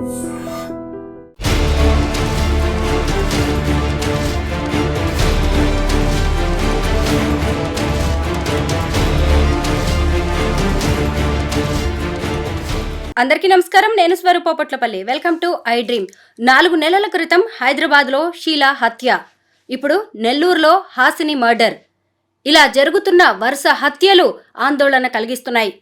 అందరికీ నమస్కారం. నేను స్వరూపపట్లపల్లి. Welcome to iDream. 4 నెలల క్రితం హైదరాబాద్లో షీలా హత్య, ఇప్పుడు నెల్లూరులో హాసిని మర్డర్. ఇలా జరుగుతున్న వరుస హత్యలు ఆందోళన కలిగిస్తున్నాయి.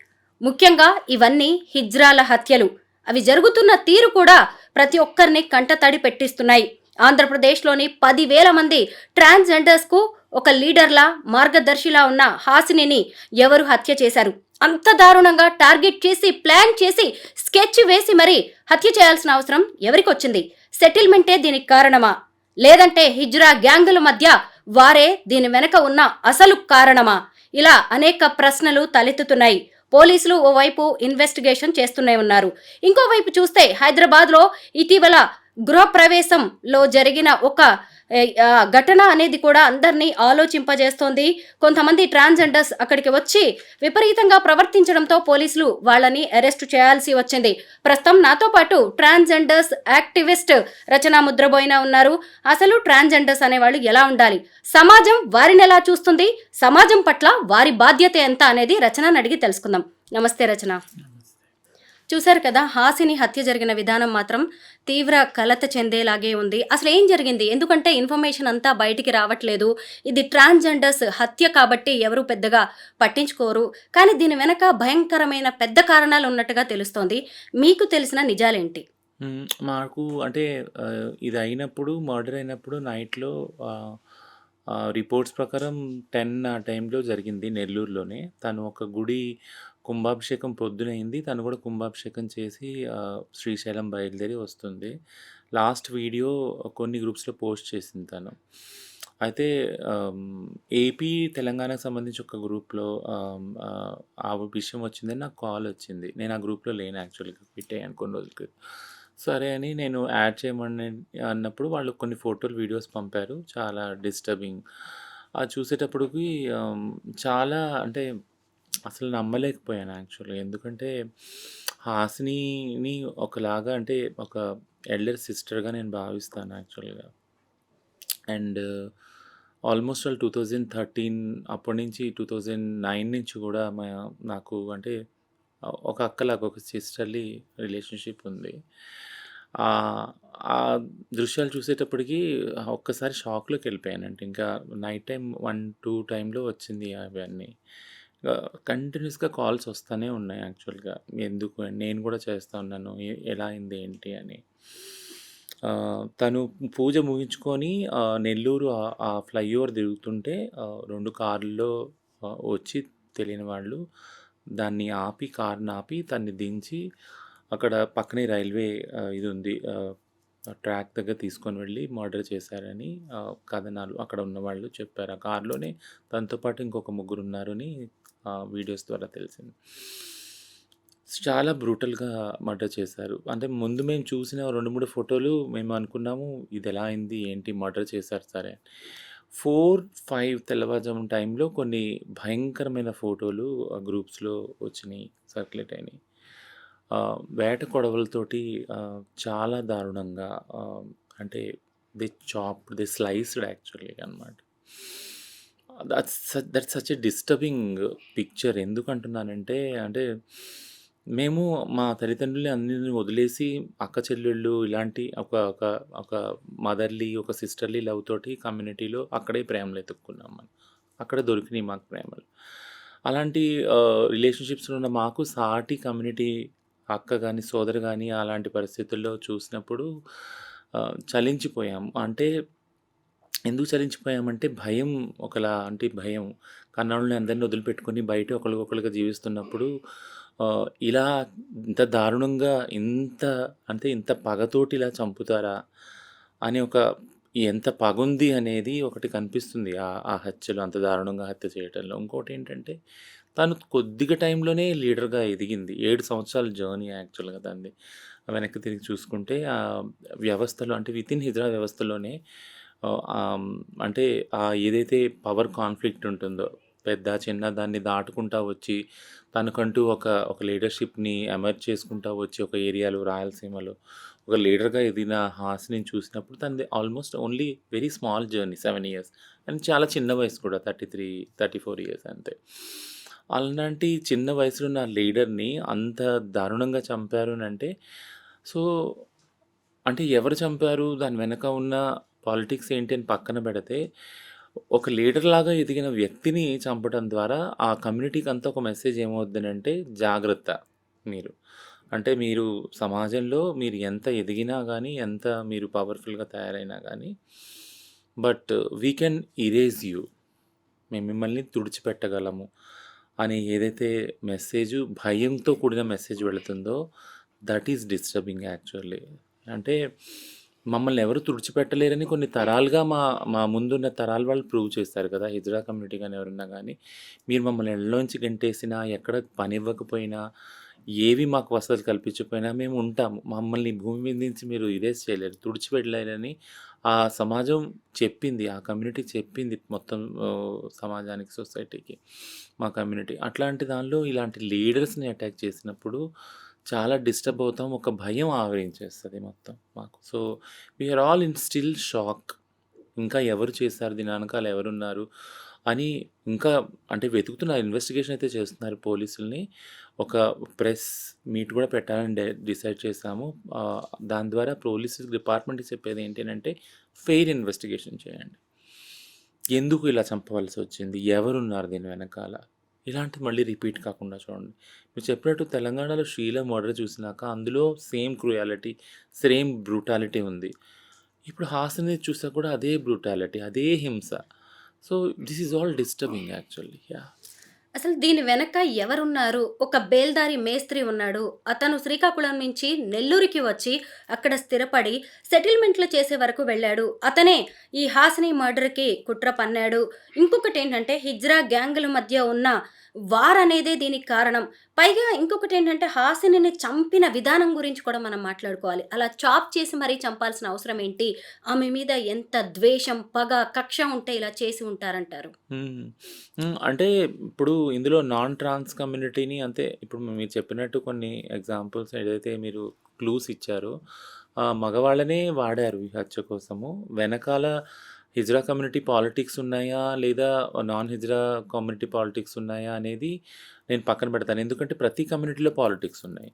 ముఖ్యంగా ఇవన్నీ హిజ్రాల హత్యలు. అవి జరుగుతున్న తీరు కూడా ప్రతి ఒక్కరిని కంటతడి పెట్టిస్తున్నాయి. ఆంధ్రప్రదేశ్లోని 10,000 మంది ట్రాన్స్జెండర్స్కు ఒక లీడర్లా, మార్గదర్శిలా ఉన్న హాసినిని ఎవరు హత్య చేశారు? అంత దారుణంగా టార్గెట్ చేసి, ప్లాన్ చేసి, స్కెచ్ వేసి మరీ హత్య చేయాల్సిన అవసరం ఎవరికొచ్చింది? సెటిల్మెంటే దీనికి కారణమా? లేదంటే హిజ్రా గ్యాంగుల మధ్య వారే దీని వెనక ఉన్న అసలు కారణమా? ఇలా అనేక ప్రశ్నలు తలెత్తుతున్నాయి. పోలీసులు ఓవైపు ఇన్వెస్టిగేషన్ చేస్తూనే ఉన్నారు. ఇంకోవైపు చూస్తే హైదరాబాద్లో ఇటీవల గృహప్రవేశంలో జరిగిన ఒక ఘటన అనేది కూడా అందరినీ ఆలోచింపజేస్తోంది. కొంతమంది ట్రాన్స్జెండర్స్ అక్కడికి వచ్చి విపరీతంగా ప్రవర్తించడంతో పోలీసులు వాళ్ళని అరెస్ట్ చేయాల్సి వచ్చింది. ప్రస్తుతం నాతో పాటు ట్రాన్స్జెండర్స్ యాక్టివిస్ట్ రచన ముద్రబోయిన ఉన్నారు. అసలు ట్రాన్స్జెండర్స్ అనేవాళ్ళు ఎలా ఉండాలి, సమాజం వారిని ఎలా చూస్తుంది, సమాజం పట్ల వారి బాధ్యత ఎంత అనేది రచనని అడిగి తెలుసుకుందాం. నమస్తే రచన. చూశారు కదా, హాసిని హత్య జరిగిన విధానం మాత్రం తీవ్ర కలత చెందేలాగే ఉంది. అసలు ఏం జరిగింది? ఎందుకంటే ఇన్ఫర్మేషన్ అంతా బయటికి రావట్లేదు. ఇది ట్రాన్స్జెండర్స్ హత్య కాబట్టి ఎవరు పెద్దగా పట్టించుకోరు. కానీ దీని వెనక భయంకరమైన పెద్ద కారణాలు ఉన్నట్టుగా తెలుస్తోంది. మీకు తెలిసిన నిజాలేంటి? మాకు అంటే ఇది అయినప్పుడు, మర్డర్ అయినప్పుడు నైట్‌లో రిపోర్ట్స్ ప్రకారం 10 ఆ టైంలో జరిగింది నెల్లూరులోనే. తను ఒక గుడి కుంభాభిషేకం పొద్దునయింది. తను కూడా కుంభాభిషేకం చేసి శ్రీశైలం బయలుదేరి వస్తుంది. లాస్ట్ వీడియో కొన్ని గ్రూప్స్‌లో పోస్ట్ చేసింది తను. అయితే ఏపీ, తెలంగాణకు సంబంధించి ఒక గ్రూప్‌లో ఆ విషయం వచ్చిందని నాకు కాల్ వచ్చింది. నేను ఆ గ్రూప్‌లో లేను యాక్చువల్‌గా, క్విట్ అయ్యాను కొన్ని రోజులకి. సరే అని నేను యాడ్ చేయమని అన్నప్పుడు వాళ్ళు కొన్ని ఫోటోలు, వీడియోస్ పంపారు. చాలా డిస్టర్బింగ్. అది చూసేటప్పటికి చాలా అంటే అసలు నమ్మలేకపోయాను యాక్చువల్‌గా. ఎందుకంటే హాసినిని ఒకలాగా అంటే ఒక ఎల్డర్ సిస్టర్‌గా నేను భావిస్తాను యాక్చువల్‌గా. అండ్ ఆల్మోస్ట్ ఆల్ 2013 అప్పటి నుంచి 2009 నుంచి కూడా నాకు అంటే ఒక అక్కలాగా, ఒక సిస్టర్లీ రిలేషన్‌షిప్ ఉంది. ఆ దృశ్యాలు చూసేటప్పటికి ఒక్కసారి షాక్‌లోకి వెళ్ళిపోయానంటే, ఇంకా నైట్ టైం 1, 2 టైంలో వచ్చింది అవన్నీ. కంటిన్యూస్‌గా కాల్స్ వస్తానే ఉన్నాయి యాక్చువల్‌గా. ఎందుకు నేను కూడా చేస్తా ఉన్నాను. ఎలా అయింది ఏంటి అని. తను పూజ ముగించుకొని నెల్లూరు ఆ ఫ్లైఓవర్ తిరుగుతుంటే 2 కార్‌ల్లో వచ్చి తెలియని వాళ్ళు దాన్ని ఆపి, కార్‌ని ఆపి తన్ని దించి అక్కడ పక్కనే రైల్వే ఇది ఉంది, ట్రాక్ దగ్గర తీసుకొని వెళ్ళి మర్డర్ చేశారని కథనాలు అక్కడ ఉన్నవాళ్ళు చెప్పారు. ఆ కార్‌లోనే తనతో పాటు ఇంకొక ముగ్గురు ఉన్నారని వీడియోస్ ద్వారా తెలిసింది. చాలా బ్రూటల్‌గా మర్డర్ చేశారు. అంటే ముందు మేము చూసిన 2, 3 ఫోటోలు మేము అనుకున్నాము ఇది ఎలా అయింది, ఏంటి, మర్డర్ చేశారు సరే. 4, 5 తెల్లవారుజామున టైంలో కొన్ని భయంకరమైన ఫోటోలు గ్రూప్స్‌లో వచ్చినాయి, సర్క్యులేట్ అయినాయి. వేట కొడవలతోటి చాలా దారుణంగా అంటే దే స్లైస్డ్ యాక్చువల్లీ అనమాట. That's such a disturbing picture. ఎందుకంటున్నానంటే, అంటే మేము మా తల్లిదండ్రుల్ని అందరిని వదిలేసి అక్క చెల్లెళ్ళు ఇలాంటి ఒక ఒక ఒక మదర్లీ, ఒక సిస్టర్లీ లవ్ తోటి కమ్యూనిటీలో అక్కడే ప్రేమలు ఎతుక్కున్నాం మనం. అక్కడ దొరికినాయి మాకు ప్రేమలు. అలాంటి రిలేషన్షిప్స్లో ఉన్న మాకు సాటి కమ్యూనిటీ అక్క కానీ, సోదరు కానీ అలాంటి పరిస్థితుల్లో చూసినప్పుడు చలించిపోయాం. అంటే ఎందుకు చలించిపోయామంటే భయం, ఒకలా అంటే భయం. కన్నోళ్ళని అందరిని వదిలిపెట్టుకొని బయట ఒకళ్ళకొకళ్ళుగా జీవిస్తున్నప్పుడు ఇలా ఇంత దారుణంగా, ఇంత పగతోటి ఇలా చంపుతారా అని ఎంత పగుంది అనేది ఒకటి కనిపిస్తుంది ఆ హత్యలో, అంత దారుణంగా హత్య చేయటంలో. ఇంకోటేంటంటే తను కొద్దిగా టైంలోనే లీడర్‌గా ఎదిగింది. 7 సంవత్సరాల జర్నీ యాక్చువల్‌గా తనది. వెనక్కి తిరిగి చూసుకుంటే వ్యవస్థలో అంటే వితిన్ హిజ్రా వ్యవస్థలోనే అంటే ఏదైతే పవర్ కాన్ఫ్లిక్ట్ ఉంటుందో, పెద్ద, చిన్న దాన్ని దాటుకుంటా వచ్చి తనకంటూ ఒక లీడర్‌షిప్‌ని ఎమర్జ్ చేసుకుంటా వచ్చి ఒక ఏరియాలో రాయలసీమలో ఒక లీడర్‌గా ఎదిగిన హాసినిని చూసినప్పుడు తనది almost only very small journey 7 years and చాలా చిన్న వయసు కూడా 33, 34 ఇయర్స్ అంతే. అలాంటి చిన్న వయసులో ఉన్న లీడర్‌ని అంత దారుణంగా చంపారు అనంటే సో, అంటే ఎవరు చంపారు? దాని వెనక ఉన్న పాలిటిక్స్ ఏంటి అని పక్కన పెడితే, ఒక లీడర్‌లాగా ఎదిగిన వ్యక్తిని చంపడం ద్వారా ఆ కమ్యూనిటీకంతా ఒక మెసేజ్ ఏమవుద్దనంటే జాగ్రత్త మీరు. అంటే మీరు సమాజంలో మీరు ఎంత ఎదిగినా గానీ, ఎంత మీరు పవర్‌ఫుల్‌గా తయారైనా గానీ, but we can erase you. మేము మిమ్మల్ని తుడిచిపెట్టగలము అని ఏదైతే మెసేజు భయంతో కూడిన మెసేజ్ వెళుతుందో దట్ ఈస్ డిస్టర్బింగ్ యాక్చువల్లీ. అంటే మమ్మల్ని ఎవరు తుడిచిపెట్టలేరని కొన్ని తరాలుగా మా ముందున్న తరాల వాళ్ళు ప్రూవ్ చేస్తారు కదా! హిజ్రా కమ్యూనిటీ గాని ఎవరన్నా గానీ, మీరు మమ్మల్ని ఇళ్ళలోంచి గెంటేసినా, ఎక్కడ పనివ్వకపోయినా, ఏవి మాకు వసతులు కల్పించకపోయినా మేము ఉంటాము. మమ్మల్ని భూమి మీద నుంచి మీరు ఇరేజ్ చేయలేరు, తుడిచిపెట్టలేరని ఆ సమాజం చెప్పింది. ఆ కమ్యూనిటీ చెప్పింది మొత్తం సమాజానికి, సొసైటీకి మా కమ్యూనిటీ. అట్లాంటి దానిలో ఇలాంటి లీడర్స్‌ని అటాక్ చేసినప్పుడు చాలా డిస్టర్బ్ అవుతాం. ఒక భయం ఆవరించేస్తది మొత్తం మాకు. So, we are all in still shock. ఇంకా ఎవరు చేశారు? దీని వెనకాల ఎవరున్నారు? అని ఇంకా అంటే వెతుకుతున్నారు. ఇన్వెస్టిగేషన్ అయితే చేస్తున్నారు పోలీసుల్ని. ఒక ప్రెస్ మీట్ కూడా పెట్టాలని డిసైడ్ చేశాము. దాని ద్వారా పోలీస్ డిపార్ట్మెంట్‌కి చెప్పేది ఏంటి అనంటే ఫెయిర్ ఇన్వెస్టిగేషన్ చేయండి. ఎందుకు ఇలా చంపవలసి వచ్చింది? ఎవరున్నారు దీని వెనకాల? ఇలాంటివి మళ్ళీ రిపీట్ కాకుండా చూడండి. మీరు చెప్పినట్టు తెలంగాణలో షీలా మర్డర్ చూసినాక అందులో సేమ్ క్రూయాలిటీ, సేమ్ బ్రూటాలిటీ ఉంది. ఇప్పుడు హాసిని చూసాక కూడా అదే బ్రూటాలిటీ, అదే హింస. So, this is all disturbing actually. Yeah! అసలు దీని వెనక ఎవరున్నారు? ఒక బేల్దారి మేస్త్రి ఉన్నాడు. అతను శ్రీకాకుళం నుంచి నెల్లూరుకి వచ్చి అక్కడ స్థిరపడి సెటిల్మెంట్లు చేసే వరకు వెళ్ళాడు. అతనే ఈ హాసిని మర్డర్‌కి కుట్ర పన్నాడు. ఇంకొకటేంటంటే హిజ్రా గ్యాంగుల మధ్య ఉన్న వార్ అనేదే దీనికి కారణం. పైగా ఇంకొకటేంటంటే హాసినిని చంపిన విధానం గురించి కూడా మనం మాట్లాడుకోవాలి. అలా చాప్ చేసి మరీ చంపాల్సిన అవసరం ఏంటి? ఆమె మీద ఎంత ద్వేషం, పగ, కక్ష ఉంటే ఇలా చేసి ఉంటారంటారు? హ్మ్. అంటే ఇప్పుడు ఇందులో నాన్ ట్రాన్స్ కమ్యూనిటీని అంటే ఇప్పుడు మీరు చెప్పినట్టు కొన్ని ఎగ్జాంపుల్స్ ఏదైతే మీరు క్లూస్ ఇచ్చారో మగవాళ్ళనే వాడారు ఈ హత్య కోసము. వెనకాల హిజ్రా కమ్యూనిటీ పాలిటిక్స్ ఉన్నాయా? లేదా నాన్ హిజ్రా కమ్యూనిటీ పాలిటిక్స్ ఉన్నాయా? అనేది నేను పక్కన పెడతాను. ఎందుకంటే ప్రతి కమ్యూనిటీలో పాలిటిక్స్ ఉన్నాయి.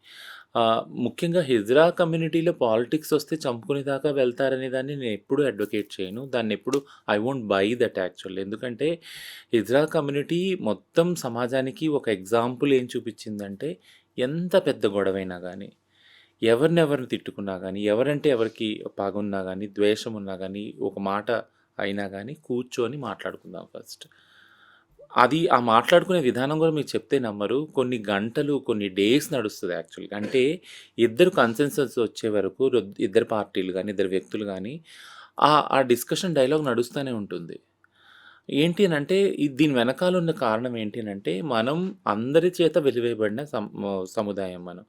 ముఖ్యంగా హిజ్రా కమ్యూనిటీలో పాలిటిక్స్ వస్తే చంపుకునే దాకా వెళ్తారనే దాన్ని నేను ఎప్పుడూ అడ్వకేట్ చేయను. దాన్నెప్పుడు I won't buy that actually. ఎందుకంటే హిజ్రా కమ్యూనిటీ మొత్తం సమాజానికి ఒక ఎగ్జాంపుల్ ఏం చూపించిందంటే ఎంత పెద్ద గొడవైనా గానీ, ఎవరినెవరిని తిట్టుకున్నా గానీ, ఎవరంటే ఎవరికి పగున్నా గానీ, ద్వేషం ఉన్నా గానీ, ఒక మాట అయినా గానీ కూర్చొని మాట్లాడుకుందాం ఫస్ట్. అది ఆ మాట్లాడుకునే విధానం కూడా మీరు చెప్తే నమ్మరు. కొన్ని గంటలు, కొన్ని డేస్ నడుస్తది యాక్చువల్‌గా. అంటే ఇద్దరు కన్సెన్సస్ వచ్చే వరకు ఇద్దరు పార్టీలు గానీ, ఇద్దరు వ్యక్తులు గానీ ఆ డిస్కషన్ డైలాగ్ నడుస్తూనే ఉంటుంది. ఏంటి అనంటే దీని వెనకాల ఉన్న కారణం ఏంటి అనంటే మనం అందరి చేత వెలివేయబడిన సముదాయం మనం.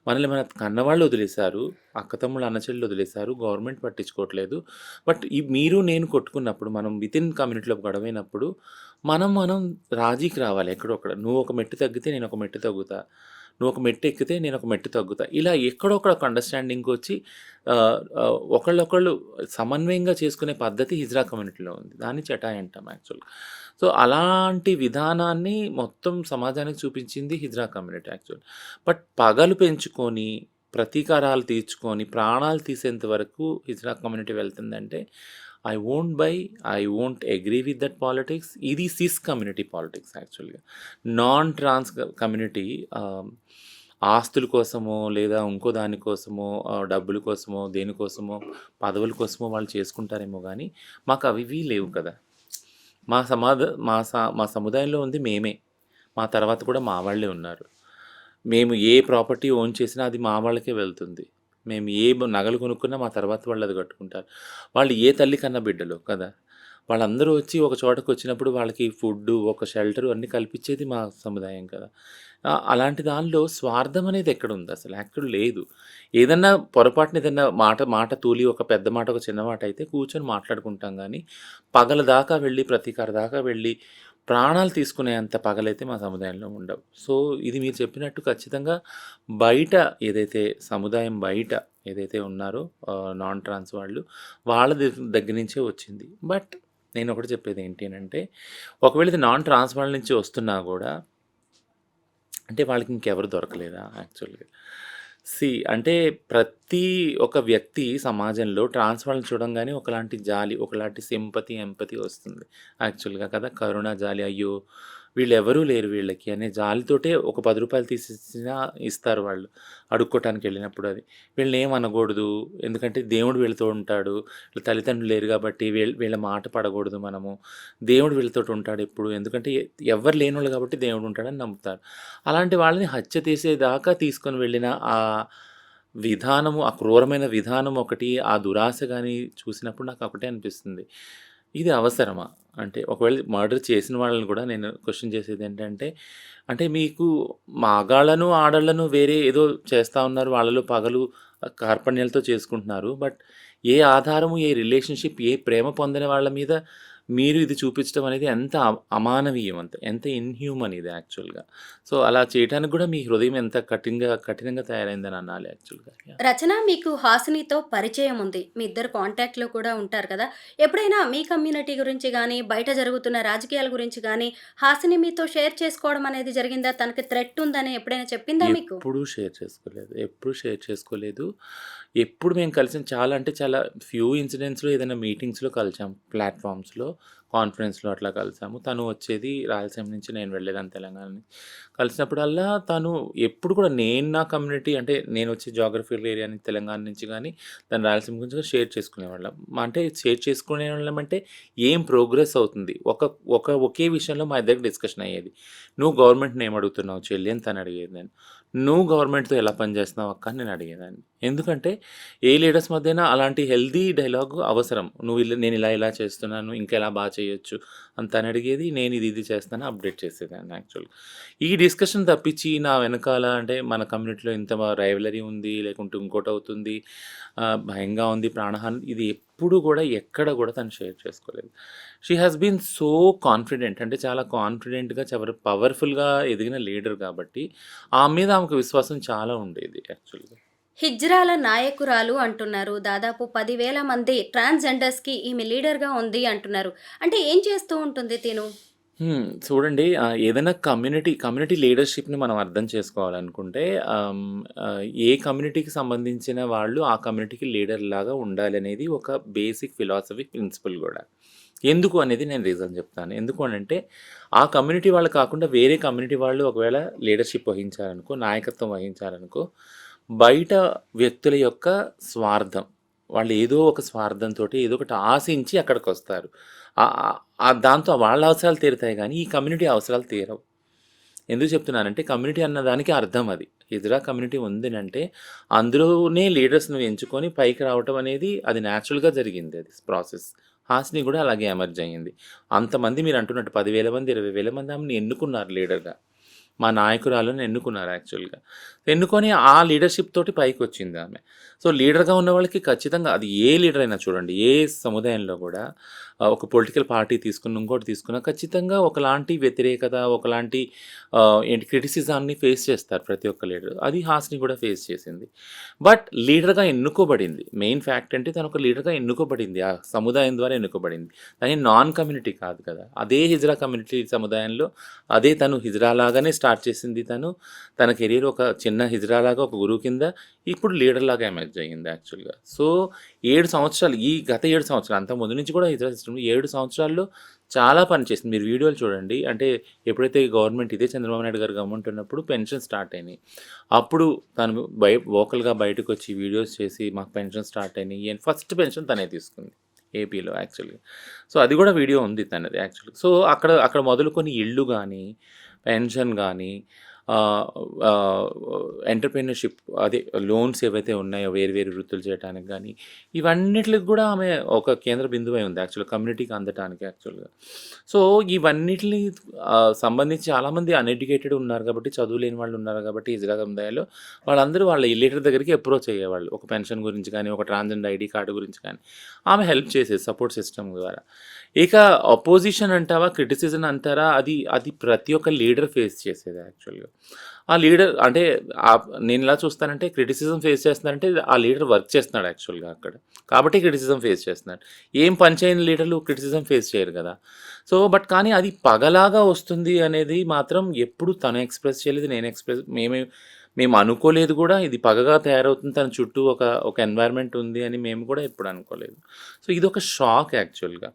మనల్ని మన కన్నవాళ్ళు వదిలేశారు. అక్కతమ్ముళ్ళు, అన్నచెల్లెలు వదిలేశారు. గవర్నమెంట్ పట్టించుకోవట్లేదు. బట్ మీరు నేను కొట్టుకున్నప్పుడు మనం వితిన్ కమ్యూనిటీలో గొడవైనప్పుడు మనం రాజీకి రావాలి ఎక్కడో అక్కడ. నువ్వు ఒక మెట్టు తగ్గితే నేను ఒక మెట్టు తగ్గుతా. నువ్వు ఒక మెట్టు ఎక్కితే నేను ఒక మెట్టు తగ్గుతా. ఇలా ఎక్కడో అక్కడ ఒక అండర్‌స్టాండింగ్‌కొచ్చి ఒకళ్ళొకళ్ళు సమన్వయంగా చేసుకునే పద్ధతి హిజ్రా కమ్యూనిటీలో ఉంది. దాన్ని చటాయి అంటాం యాక్చువల్‌గా. సో, అలాంటి విధానాన్ని మొత్తం సమాజానికి చూపించింది హిజ్రా కమ్యూనిటీ యాక్చువల్. బట్ పగలు పెంచుకొని, ప్రతీకారాలు తీర్చుకొని, ప్రాణాలు తీసేంత వరకు హిజ్రా కమ్యూనిటీ వెళ్తుందంటే I won't agree with that politics. ఇది సిస్ కమ్యూనిటీ పాలిటిక్స్ యాక్చువల్‌గా. నాన్ ట్రాన్స్ కమ్యూనిటీ ఆస్తుల కోసమో, లేదా ఇంకో దాని కోసమో, డబ్బుల కోసమో, దేనికోసమో, పదవుల కోసమో వాళ్ళు చేసుకుంటారేమో గానీ, మాకు అవివి లేవు కదా! మా సముదాయంలో ఉంది మేమే. మా తర్వాత కూడా మా వాళ్ళే ఉన్నారు. మేము ఏ ప్రాపర్టీ ఓన్ చేసినా అది మా వాళ్ళకే వెళ్తుంది. మేము ఏ నగలు కొనుక్కున్నా మా తర్వాత వాళ్ళు అది కట్టుకుంటారు. వాళ్ళు ఏ తల్లి కన్న బిడ్డలో కదా! వాళ్ళందరూ వచ్చి ఒక చోటకొచ్చినప్పుడు వాళ్ళకి ఫుడ్డు, ఒక షెల్టరు అన్నీ కల్పించేది మా సముదాయం కదా! అలాంటి దానిలో స్వార్థం అనేది ఎక్కడుంది అసలు? యాక్చువల్ లేదు. ఏదన్నా పొరపాటున ఏదన్నా మాట తూలి ఒక పెద్ద మాట, ఒక చిన్న మాట అయితే కూర్చొని మాట్లాడుకుంటాం గానీ, పగల దాకా వెళ్ళి, ప్రతీకార దాకా వెళ్ళి, ప్రాణాలు తీసుకునేంత పగలైతే మా సముదాయంలో ఉండవు. సో, ఇది మీరు చెప్పినట్టు ఖచ్చితంగా బయట ఏదైతే సముదాయం బయట ఏదైతే ఉన్నారో నాన్ ట్రాన్స్ వాళ్ళు, వాళ్ళ దగ్గర నుంచే వచ్చింది. బట్ నేనొకటి చెప్పేదేంటి అనంటే, ఒకవేళ ఇది నాన్ ట్రాన్స్ వాళ్ళ నుంచి వస్తున్నా గూడా అంటే వాళ్ళకి ఇంకెవరు దొరకలేదా యాక్చువల్‌గా? అంటే ప్రతి ఒక వ్యక్తి సమాజంలో ట్రాన్స్ వాళ్ళని చూడంగానే ఒకలాంటి జాలి, ఒకలాంటి సింపతి, ఎంపతి వస్తుంది యాక్చువల్‌గా కదా! కరుణ, జాలి అయ్యో! వీళ్ళెవరూ లేరు వీళ్ళకి అనే జాలితోటే ఒక రూ. 10 తీసిచ్చినా ఇస్తారు వాళ్ళు. అడుక్కోటానికెళ్ళినప్పుడు అది. వీళ్ళనేం అనకూడదు. ఎందుకంటే దేవుడు వీళ్ళతో ఉంటాడు. వీళ్ళ తల్లిదండ్రులు లేరు కాబట్టి వీళ్ళ మాట పడకూడదు మనము. దేవుడు వీళ్ళతోటి ఉంటాడు ఎప్పుడు. ఎందుకంటే ఎవ్వరు లేనోళ్ళు కాబట్టి దేవుడు ఉంటాడని నమ్ముతారు. అలాంటి వాళ్ళని హత్య చేసేదాకా తీసుకొని వెళ్ళిన ఆ విధానము, ఆ క్రూరమైన విధానం ఒకటి, ఆ దురాశ గాని చూసినప్పుడు నాకు ఒకటే అనిపిస్తుంది. ఇది అవసరమా? అంటే ఒకవేళ మర్డర్ చేసిన వాళ్ళని కూడా నేను క్వెషన్ చేసేదేంటంటే, అంటే మీకు మగాళ్ళను, ఆడోళ్ళను వేరే ఏదో చేస్తా ఉన్నారు. వాళ్ళలో పగలు, కార్పణ్యాలతో చేసుకుంటున్నారు. బట్ ఏ ఆధారము, ఏ రిలేషన్‌షిప్, ఏ ప్రేమ పొందని వాళ్ళ మీద మీరు ఇది చూపించడం అనేది ఎంత అమానవీయం, ఎంత ఇన్‌హ్యూమన్ ఇది యాక్చువల్‌గా. సో, అలా చేయటానికి కూడా మీ హృదయం ఎంత కఠినంగా తయారైందని అనాలి యాక్చువల్‌గా. యాహ్! రచన, మీకు హాసినితో పరిచయం ఉంది. మీ ఇద్దరు కాంటాక్ట్‌లో కూడా ఉంటారు కదా! ఎప్పుడైనా మీ కమ్యూనిటీ గురించి గానీ, బయట జరుగుతున్న రాజకీయాల గురించి గానీ, హాసిని మీతో షేర్ చేసుకోవడం అనేది జరిగిందా? తనకి థ్రెట్ ఉందని ఎప్పుడైనా చెప్పిందా మీకు? ఎప్పుడూ షేర్ చేసుకోలేదు. ఎప్పుడూ షేర్ చేసుకోలేదు. ఎప్పుడు మేము కలిసిన చాలా అంటే చాలా ఫ్యూ ఇన్సిడెంట్స్‌లో ఏదైనా మీటింగ్స్‌లో కలిసాం. ప్లాట్‌ఫామ్స్‌లో, కాన్ఫరెన్స్‌లో అట్లా కలిసాము. తను వచ్చేది రాయలసీమ నుంచి, నేను వెళ్ళేదాన్ని తెలంగాణ నుంచి. కలిసినప్పుడల్లా తను ఎప్పుడు కూడా నేను నా కమ్యూనిటీ అంటే నేను వచ్చే జియోగ్రఫికల్ ఏరియా నుంచి తెలంగాణ నుంచి గానీ, తను రాయలసీమ గురించి కూడా షేర్ చేసుకునేవాళ్ళం. అంటే షేర్ చేసుకునేవాళ్ళం అంటే ఏం ప్రోగ్రెస్ అవుతుంది. ఒకే విషయంలో మా ఇద్దరికి డిస్కషన్ అయ్యేది. "నువ్వు గవర్నమెంట్‌ని ఏం అడుగుతున్నావు చెల్లి" అని తను అడిగేది నేను. "నువ్వు గవర్నమెంట్‌తో ఎలా పని చేస్తున్నావు అక్క" అని నేను అడిగేదాన్ని. ఎందుకంటే ఏ లీడర్స్ మధ్యన అలాంటి హెల్తీ డైలాగ్ అవసరం. నేను ఇలా చేస్తున్నాను, ఇంకా ఎలా బాగా చేయొచ్చు అని తను అడిగేది. నేను ఇది చేస్తాను అప్డేట్ చేసేదాన్ని యాక్చువల్‌గా. ఈ డిస్కషన్ తప్పించి నా వెనకాల అంటే మన కమ్యూనిటీలో ఇంత రైవలరీ ఉంది, లేకుంటే ఇంకోటవుతుంది, భయంగా ఉంది, ప్రాణహాని ఇది ఎప్పుడు కూడా ఎక్కడ కూడా తను షేర్ చేసుకోలేదు. She has been so confident, అంటే చాలా కాన్ఫిడెంట్‌గా పవర్‌ఫుల్‌గా ఎదిగిన లీడర్ కాబట్టి ఆమె మీద ఆమెకు విశ్వాసం చాలా ఉండేది యాక్చువల్‌గా. హిజ్రాల నాయకురాలు అంటున్నారు. దాదాపు 10,000 మంది ట్రాన్స్‌జెండర్స్‌కి ఈమె లీడర్‌గా ఉంది అంటున్నారు. అంటే ఏం చేస్తూ ఉంటుంది తిను? చూడండి, ఏదైనా కమ్యూనిటీ లీడర్‌షిప్‌ని మనం అర్థం చేసుకోవాలనుకుంటే ఏ కమ్యూనిటీకి సంబంధించిన వాళ్ళు ఆ కమ్యూనిటీకి లీడర్‌లాగా ఉండాలనేది ఒక బేసిక్ ఫిలాసఫీ ప్రిన్సిపల్ గూడా. ఎందుకు అనేది నేను రీజన్ చెప్తాను. ఎందుకు అనంటే ఆ కమ్యూనిటీ వాళ్ళు కాకుండా వేరే కమ్యూనిటీ వాళ్ళు ఒకవేళ లీడర్‌షిప్ వహించారనుకో, నాయకత్వం వహించారనుకో, బయట వ్యక్తుల యొక్క స్వార్థం, వాళ్ళు ఏదో ఒక స్వార్థంతోటి ఏదో ఒకటి ఆశించి అక్కడికొస్తారు. దాంతో వాళ్ళ అవసరాలు తీరుతాయి గానీ, ఈ కమ్యూనిటీ అవసరాలు తీరవు. ఎందుకు చెప్తున్నానంటే కమ్యూనిటీ అన్నదానికి అర్థం అది. హిజ్రా కమ్యూనిటీ ఉందనంటే అందులోనే లీడర్స్‌ని ఎంచుకొని పైకి రావటం అనేది అది న్యాచురల్‌గా జరిగింది అది ప్రాసెస్. హాసిని కూడా అలాగే ఎమర్జ్ అయ్యింది. అంతమంది మీరు అంటున్నట్టు 10,000 మంది, 20,000 మంది ఆమెని ఎన్నుకున్నారు లీడర్‌గా. మా నాయకురాలను ఎన్నుకున్నారు యాక్చువల్‌గా. ఎన్నుకొని ఆ లీడర్‌షిప్ తోటి పైకొచ్చింది ఆమె. సో, లీడర్‌గా ఉన్న వాళ్ళకి ఖచ్చితంగా అది ఏ లీడర్ అయినా చూడండి, ఏ సముదాయంలో కూడా ఒక పొలిటికల్ పార్టీ తీసుకున్న, ఇంకోటి తీసుకున్నా ఖచ్చితంగా ఒకలాంటి వ్యతిరేకత, ఒకలాంటి క్రిటిసిజాన్ని ఫేస్ చేస్తారు ప్రతి ఒక్క లీడర్. అది హాసిని కూడా ఫేస్ చేసింది. బట్ లీడర్‌గా ఎన్నుకోబడింది. మెయిన్ ఫ్యాక్ట్ అంటే తను ఒక లీడర్‌గా ఎన్నుకోబడింది. ఆ సముదాయం ద్వారా ఎన్నుకోబడింది. తను నాన్ కమ్యూనిటీ కాదు కదా! అదే హిజ్రా కమ్యూనిటీ సముదాయంలో అదే తను హిజ్రా లాగానే స్టార్ట్ చేసింది తను. తన కెరీర్ ఒక చిన్న హిజ్రా లాగా ఒక గురువు కింద, ఇప్పుడు లీడర్ లాగా ఎమర్జ్ అయ్యింది యాక్చువల్‌గా. సో, 7 సంవత్సరాలు, ఈ గత 7 సంవత్సరాలు, అంతకుముందు నుంచి కూడా హిజ్రా సిస్టమ్‌లో 7 సంవత్సరాల్లో చాలా పని చేసింది. మీరు వీడియోలు చూడండి. అంటే ఎప్పుడైతే గవర్నమెంట్ ఇదే చంద్రబాబు నాయుడు గారు గవర్నమెంట్ ఉన్నప్పుడు పెన్షన్ స్టార్ట్ అయినాయి. అప్పుడు తను వోకల్‌గా బయటకొచ్చి వీడియోస్ చేసి మాకు పెన్షన్ స్టార్ట్ అయినాయి అని ఫస్ట్ పెన్షన్ తనే తీసుకుంది ఏపీలో యాక్చువల్‌గా. సో, అది కూడా వీడియో ఉంది తనది యాక్చువల్‌గా. సో, అక్కడ మొదలుకొని ఇల్లు గానీ, పెన్షన్ గానీ, ఎంటర్‌ప్రెన్యూర్‌షిప్ అదే లోన్స్ ఏవైతే ఉన్నాయో వేరు వేరు వృత్తులు చేయటానికి గానీ, ఇవన్నిట్లికి గూడా ఆమె ఒక కేంద్ర బిందువై ఉంది యాక్చువల్‌గా కమ్యూనిటీకి అందటానికి యాక్చువల్‌గా. సో, ఇవన్నిటిని సంబంధించి చాలామంది అన్‌ఎడ్యుకేటెడ్ ఉన్నారు కాబట్టి, చదువు లేని వాళ్ళు ఉన్నారు కాబట్టి ఇజ్రా సముదాయంలో వాళ్ళందరూ వాళ్ళ లీడర్ దగ్గరికి అప్రోచ్ అయ్యేవాళ్ళు. ఒక పెన్షన్ గురించి కానీ, ఒక ట్రాన్స్‌జెండర్ ఐడీ కార్డ్ గురించి కానీ, ఆమె హెల్ప్ చేసేది సపోర్ట్ సిస్టమ్ ద్వారా. ఇక అపోజిషన్ అంటావా, క్రిటిసిజం అంటారా, అది ప్రతి ఒక్క లీడర్ ఫేస్ చేసేది యాక్చువల్‌గా. ఆ లీడర్ అంటే నేను ఎలా చూస్తానంటే క్రిటిసిజం ఫేస్ చేస్తున్నారంటే ఆ లీడర్ వర్క్ చేస్తున్నాడు యాక్చువల్‌గా అక్కడ. కాబట్టి క్రిటిసిజం ఫేస్ చేస్తున్నాడు. ఏం పని చేయని లీడర్లు క్రిటిసిజం ఫేస్ చేయరు కదా! సో, కానీ అది పగలాగా వస్తుంది అనేది మాత్రం ఎప్పుడు తను ఎక్స్‌ప్రెస్ చేయలేదు. మేము అనుకోలేదు కూడా. ఇది పగగా తయారవుతుంది. తన చుట్టూ ఒక ఎన్వైర్న్‌మెంట్ ఉంది అని మేము కూడా ఎప్పుడు అనుకోలేదు. సో, ఇదొక షాక్ యాక్చువల్‌గా.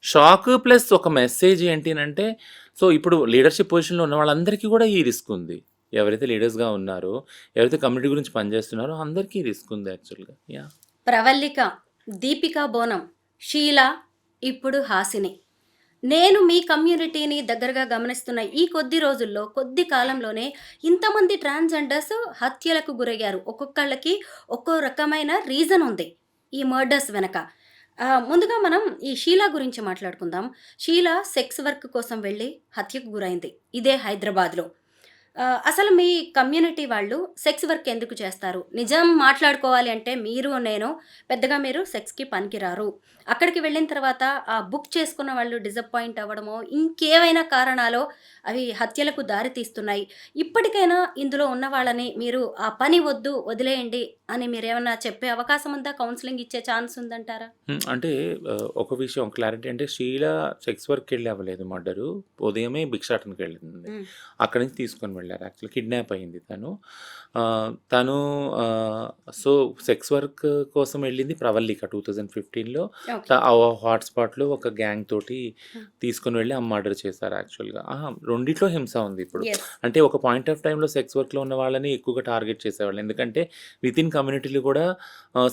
షాక్ ప్లస్ ఒక మెసేజ్ ఏంటి అనంటే, సో, ఇప్పుడు లీడర్‌షిప్ పొజిషన్‌లో ఉన్న వాళ్ళందరికీ కూడా ఈ రిస్క్ ఉంది. ఎవరైతే లీడర్స్‌గా ఉన్నారో, ఎవరైతే కమ్యూనిటీ గురించి పనిచేస్తున్నారో అందరికీ రిస్క్ ఉంది యాక్చువల్‌గా. యాహ్! ప్రవల్లిక, దీపికా బోనం, షీల, ఇప్పుడు హాసిని. నేను మీ కమ్యూనిటీని దగ్గరగా గమనిస్తున్న ఈ కొద్ది రోజుల్లో, కొద్ది కాలంలోనే ఇంతమంది ట్రాన్స్‌జెండర్స్ హత్యలకు గురయ్యారు. ఒక్కొక్కళ్ళకి ఒక్కో రకమైన రీజన్ ఉంది ఈ మర్డర్స్ వెనక. ముందుగా మనం ఈ షీల గురించి మాట్లాడుకుందాం. షీల సెక్స్ వర్క్ కోసం వెళ్ళి హత్యకు గురైంది. ఇదే హైదరాబాద్‌లో. అసలు మీ కమ్యూనిటీ వాళ్ళు సెక్స్ వర్క్ ఎందుకు చేస్తారు? నిజం మాట్లాడుకోవాలి అంటే నేను పెద్దగా మీరు సెక్స్‌కి పనికిరారు. అక్కడికి వెళ్ళిన తర్వాత బుక్ చేసుకున్న వాళ్ళు డిసప్పాయింట్ అవ్వడమో, ఇంకేవైనా కారణాలో అవి హత్యలకు దారి తీస్తున్నాయి. ఇప్పటికైనా ఇందులో ఉన్న వాళ్ళని మీరు ఆ పని వద్దు, వదిలేయండి అని మీరేమన్నా చెప్పే అవకాశం ఉందా? కౌన్సెలింగ్ ఇచ్చే ఛాన్స్ ఉందంటారా? అంటే ఒక విషయం క్లారిటీ అంటే షీల సెక్స్ వర్క్‌కెళ్ళి అవ్వలేదు మర్డరు. ఉదయమే భిక్షాటనకెళ్ళింది. హ్మ్. అక్కడి నుంచి తీసుకొని వెళ్లారు. యాక్చువల్లీ కిడ్నాప్ అయింది తను. తను సో, సెక్స్ వర్క్ కోసం వెళ్ళింది ప్రవల్లిక 2015లో. ఓకే. ఆ హాట్‌స్పాట్‌లో ఒక గ్యాంగ్ తోటి హ్మ్. తీసుకొని వెళ్ళి మర్డర్ చేశారు యాక్చువల్‌గా. రెండిట్లో హింస ఉంది ఇప్పుడు. యెస్. అంటే ఒక పాయింట్ ఆఫ్ టైమ్‌లో సెక్స్ వర్క్‌లో ఉన్న వాళ్ళని ఎక్కువగా టార్గెట్ చేసేవాళ్ళు. ఎందుకంటే వితిన్ కమ్యూనిటీలో కూడా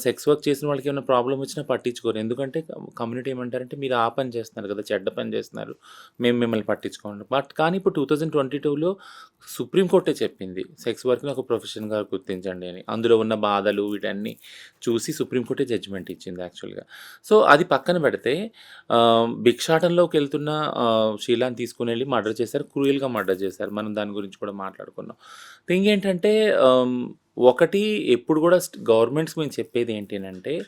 సెక్స్ వర్క్ చేసిన వాళ్ళకి ఏమైనా ప్రాబ్లమ్ వచ్చినా పట్టించుకోరు. ఎందుకంటే కమ్యూనిటీ ఏమంటారంటే మీరు ఆ పని చేస్తున్నారు కదా! చెడ్డ పని చేస్తున్నారు. మేము మిమ్మల్ని పట్టించుకోము. కానీ ఇప్పుడు 2022లో సుప్రీం కోర్టే చెప్పింది. సెక్స్ వర్క్‌ని ఒక ప్రొఫెషన్‌గా గుర్తించండి అని. అందులో ఉన్న బాధలు వీటన్నీ చూసి సుప్రీం కోర్టే జడ్జిమెంట్ ఇచ్చింది యాక్చువల్‌గా. సో, అది పక్కన పెడితే భిక్షాటనలోకెళ్తున్న షీలాని తీసుకొనెళ్ళి మర్డర్ చేశారు. క్రూయల్‌గా మర్డర్ చేశారు. మనం దాని గురించి కూడా మాట్లాడుకున్నాం. థింగ్ ఏంటంటే ఒకటి ఎప్పుడు కూడా గవర్నమెంట్స్ మేము చెప్పేది ఏంటి అనంటే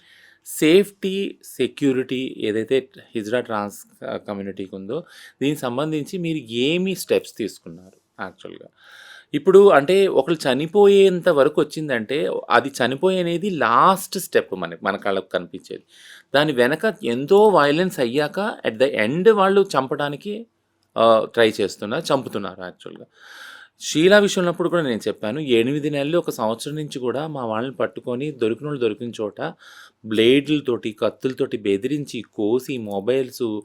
సేఫ్టీ, సెక్యూరిటీ ఏదైతే హిజ్రా ట్రాన్స్ కమ్యూనిటీకి ఉందో దీనికి సంబంధించి మీరు ఏమి స్టెప్స్ తీసుకున్నారు యాక్చువల్‌గా? ఇప్పుడు అంటే ఒకళ్ళు చనిపోయేంత వరకు వచ్చిందంటే అది అనేది లాస్ట్ స్టెప్ మన కళ్ళకు కనిపించేది. దాని వెనక ఎంతో వయలెన్స్ అయ్యాక అట్ ద ఎండ్ వాళ్ళు చంపడానికి ట్రై చేస్తున్నారు. చంపుతున్నారు యాక్చువల్‌గా. షీలా విషయంలో కూడా నేను చెప్పాను. 8 నెలలు, ఒక సంవత్సరం నుంచి కూడా మా వాళ్ళని పట్టుకొని దొరికినోళ్ళు దొరికిన చోట బ్లేడ్‌లతోటి, కత్తులతోటి బెదిరించి, కోసి మొబైల్సు,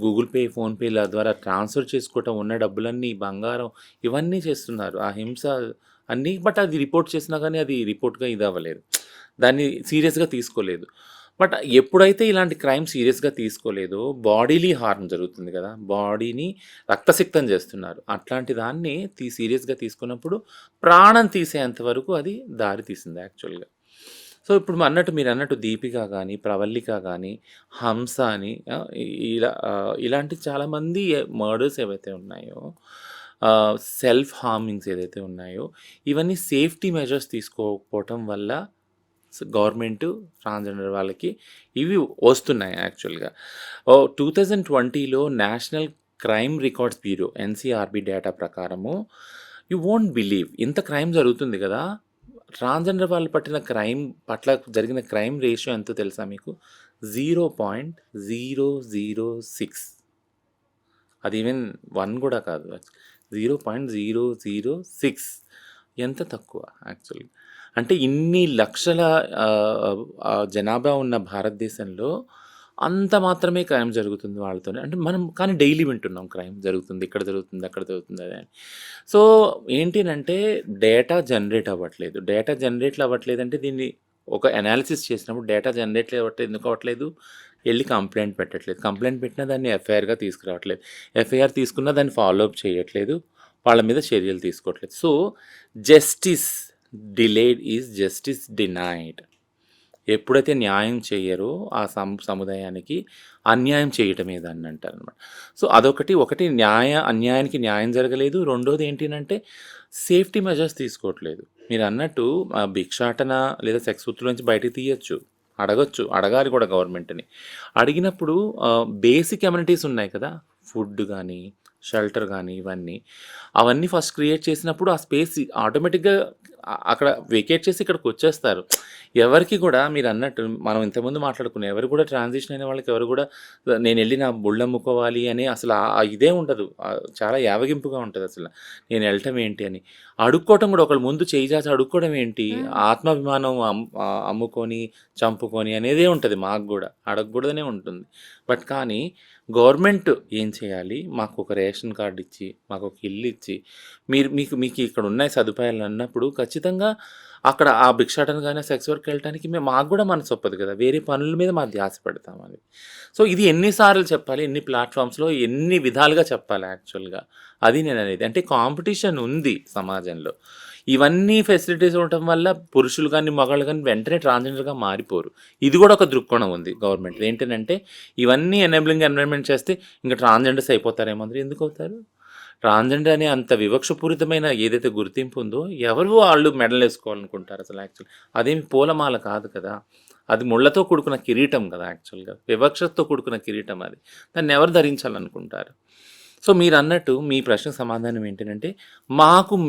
గూగుల్ పే, ఫోన్‌పేల ద్వారా ట్రాన్స్‌ఫర్ చేసుకోవటం, ఉన్న డబ్బులన్నీ, బంగారం ఇవన్నీ చేస్తున్నారు. ఆ హింస అన్నీ. బట్ అది రిపోర్ట్ చేసినా కానీ అది రిపోర్ట్‌గా ఇదవ్వలేదు. దాన్ని సీరియస్‌గా తీసుకోలేదు. బట్ ఎప్పుడైతే ఇలాంటి క్రైమ్ సీరియస్‌గా తీసుకోలేదో బాడీలీ హార్మ్ జరుగుతుంది కదా! బాడీని రక్తసిక్తం చేస్తున్నారు. అట్లాంటి దాన్ని సీరియస్‌గా తీసుకున్నప్పుడు ప్రాణం తీసేంత వరకు అది దారి తీసింది యాక్చువల్‌గా. సో, ఇప్పుడు మీరన్నట్టు దీపిక గానీ, ప్రవల్లిక గానీ, హంస అని ఇలాంటి చాలామంది మర్డర్స్ ఏవైతే ఉన్నాయో, సెల్ఫ్ హార్మింగ్స్ ఏదైతే ఉన్నాయో, ఇవన్నీ సేఫ్టీ మెజర్స్ తీసుకోకపోవటం వల్ల గవర్నమెంటు ట్రాన్స్‌జెండర్ వాళ్ళకి ఇవి వస్తున్నాయి యాక్చువల్‌గా. 2020లో national crime records bureau NCRB data ప్రకారము యూ వోంట్ బిలీవ్ ఇంత క్రైమ్ జరుగుతుంది కదా! ట్రాన్స్‌జెండర్ వాళ్ళు పట్ల జరిగిన క్రైమ్ రేషియో ఎంతో తెలుసా మీకు? 0.006. అది ఈవెన్ 1 కూడా కాదు. 0.006. ఎంత తక్కువ యాక్చువల్‌గా. అంటే ఇన్ని లక్షల జనాభా ఉన్న భారతదేశంలో అంత మాత్రమే క్రైమ్ జరుగుతుంది వాళ్ళతోనే. అంటే మనం కానీ డైలీ వింటున్నాం క్రైమ్ జరుగుతుంది, ఇక్కడ జరుగుతుంది, అక్కడ జరుగుతుంది అని. సో, ఏంటి అనంటే డేటా జనరేట్ అవ్వట్లేదు. డేటా జనరేట్లు అవ్వట్లేదంటే దీన్ని ఒక అనాలిసిస్ చేసినప్పుడు డేటా జనరేట్ అవ్వట్లేదు. ఎందుకు అవ్వట్లేదు? ఎళ్లి కంప్లెయింట్ పెట్టట్లేదు. కంప్లెయింట్ పెట్టినా దాన్ని ఎఫ్ఐఆర్‌గా తీసుకురావట్లేదు. ఎఫ్ఐఆర్ తీసుకున్నా దాన్ని ఫాలో అప్ చేయట్లేదు. వాళ్ళ మీద చర్యలు తీసుకోవట్లేదు. So justice delayed is justice denied. ఎప్పుడైతే న్యాయం చేయరో ఆ సముదాయానికి అన్యాయం చేయటమే దాన్ని అంటారనమాట. సో ఒకటి అన్యాయానికి న్యాయం జరగలేదు. రెండోది ఏంటంటే సేఫ్టీ మెజర్స్ తీసుకోవట్లేదు. మీరు అన్నట్టు భిక్షాటన లేదా సెక్స్ వృత్తుల నుంచి బయటికి తీయచ్చు, అడగాలి కూడా గవర్నమెంట్ని. అడిగినప్పుడు బేసిక్ అమ్యూనిటీస్ ఉన్నాయి కదా, ఫుడ్ కానీ షెల్టర్ కానీ అవన్నీ ఫస్ట్ క్రియేట్ చేసినప్పుడు ఆ స్పేస్ ఆటోమేటిక్గా అక్కడ వెకేట్ చేసి ఇక్కడికి వచ్చేస్తారు. ఎవరికి కూడా మీరు అన్నట్టు మనం ఇంతకుముందు మాట్లాడుకున్నాం, ఎవరు కూడా ట్రాన్సిషన్ అయిన వాళ్ళకి ఎవరు కూడా నేను వెళ్ళి నా బుళ్ళు అమ్ముకోవాలి అని అసలు ఇదే ఉండదు. చాలా యావగింపుగా ఉంటుంది అసలు నేను వెళ్ళటం ఏంటి అని. అడుక్కోవటం కూడా ఒకళ్ళు ముందు చేయి చాచి అడుక్కోవడం ఏంటి, ఆత్మాభిమానం అమ్ముకొని చంపుకొని అనేదే ఉంటుంది. మాకు కూడా అడగకూడదనే ఉంటుంది. బట్ కానీ గవర్నమెంట్ ఏం చేయాలి, మాకు ఒక రేషన్ కార్డు ఇచ్చి మాకు ఒక ఇల్లు ఇచ్చి మీకు ఇక్కడ ఉన్నాయి సదుపాయాలు అన్నప్పుడు ఖచ్చితంగా అక్కడ ఆ భిక్షాటన కానీ సెక్స్ వర్క్ వెళ్ళడానికి మాకు కూడా మనసు ఒప్పదు కదా, వేరే పనుల మీద మా ధ్యాస పెడతామని. సో ఇది ఎన్నిసార్లు చెప్పాలి, ఎన్ని ప్లాట్ఫామ్స్లో ఎన్ని విధాలుగా చెప్పాలి యాక్చువల్గా, అది నేను అనేది. అంటే కాంపిటీషన్ ఉంది సమాజంలో. ఇవన్నీ ఫెసిలిటీస్ ఉండటం వల్ల పురుషులు కానీ మగాళ్ళు కానీ వెంటనే ట్రాన్స్జెండర్గా మారిపోరు. ఇది కూడా ఒక దృక్కోణం ఉంది గవర్నమెంట్. ఏంటంటే ఇవన్నీ ఎనేబులింగ్ ఎన్విరాన్మెంట్ చేస్తే ఇంకా ట్రాన్స్జెండర్స్ అయిపోతారేమో. అందరూ ఎందుకు అవుతారు? ట్రాన్స్జెండర్ అనే అంత వివక్షపూరితమైన ఏదైతే గుర్తింపు ఉందో ఎవరు వాళ్ళు మెడల్ వేసుకోవాలనుకుంటారు అసలు యాక్చువల్. అదేమి పూలమాల కాదు కదా, అది ముళ్ళతో కూడుకున్న కిరీటం కదా యాక్చువల్గా, వివక్షతో కూడుకున్న కిరీటం. అది దాన్ని ఎవరు ధరించాలనుకుంటారు? సో మీరు అన్నట్టు మీ ప్రశ్నకు సమాధానం ఏంటంటే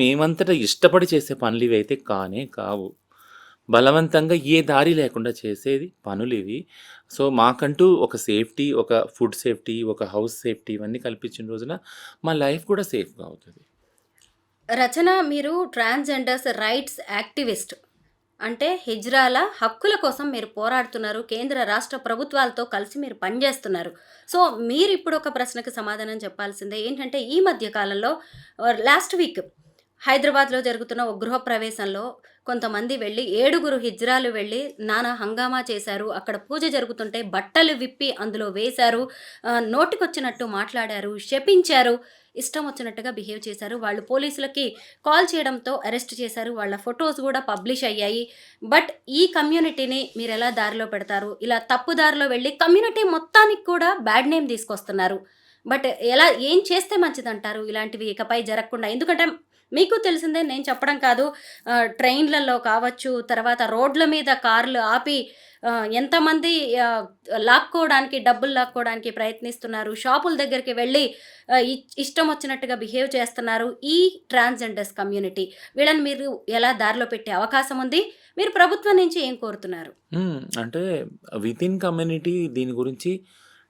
మేమంతటా ఇష్టపడి చేసే పనులు ఇవి అయితే కావు. బలవంతంగా ఏ దారి లేకుండా చేసేది పనులు ఇవి. సో మాకంటూ ఒక సేఫ్టీ, ఒక ఫుడ్ సేఫ్టీ, ఒక హౌస్ సేఫ్టీ ఇవన్నీ కల్పించిన రోజున మా లైఫ్ కూడా సేఫ్గా అవుతుంది. రచన, మీరు ట్రాన్స్జెండర్స్ రైట్స్ యాక్టివిస్ట్, అంటే హిజ్రాల హక్కుల కోసం మీరు పోరాడుతున్నారు. కేంద్ర రాష్ట్ర ప్రభుత్వాలతో కలిసి మీరు పనిచేస్తున్నారు. సో మీరు ఇప్పుడు ఒక ప్రశ్నకు సమాధానం చెప్పాల్సిందే. ఏంటంటే ఈ మధ్య కాలంలో లాస్ట్ వీక్ హైదరాబాద్లో జరుగుతున్న ఒక గృహప్రవేశంలో కొంతమంది వెళ్ళి 7 హిజ్రాలు వెళ్ళి నానా హంగామా చేశారు. అక్కడ పూజ జరుగుతుంటే బట్టలు విప్పి అందులో వేశారు, నోటికొచ్చినట్టు మాట్లాడారు, శపించారు, ఇష్టం వచ్చినట్టుగా బిహేవ్ చేశారు. వాళ్ళు పోలీసులకి కాల్ చేయడంతో అరెస్ట్ చేశారు. వాళ్ళ ఫొటోస్ కూడా పబ్లిష్ అయ్యాయి. బట్ ఈ కమ్యూనిటీని మీరు ఎలా దారిలో పెడతారు? ఇలా తప్పు దారిలో వెళ్ళి కమ్యూనిటీ మొత్తానికి కూడా బ్యాడ్ నేమ్ తీసుకొస్తున్నారు. బట్ ఏం చేస్తే మంచిదంటారు ఇలాంటివి ఇకపై జరగకుండా? ఎందుకంటే మీకు తెలిసిందే, నేను చెప్పడం కాదు, ట్రైన్లలో కావచ్చు, తర్వాత రోడ్ల మీద కార్లు ఆపి ఎంతమంది డబ్బులు లాక్కోవడానికి ప్రయత్నిస్తున్నారు. షాపుల దగ్గరికి వెళ్ళి ఇష్టం వచ్చినట్టుగా బిహేవ్ చేస్తున్నారు ఈ ట్రాన్స్జెండర్స్ కమ్యూనిటీ. వీళ్ళని మీరు ఎలా దారిలో పెట్టే అవకాశం ఉంది? మీరు ప్రభుత్వం నుంచి ఏం కోరుతున్నారు? అంటే వితిన్ కమ్యూనిటీ దీని గురించి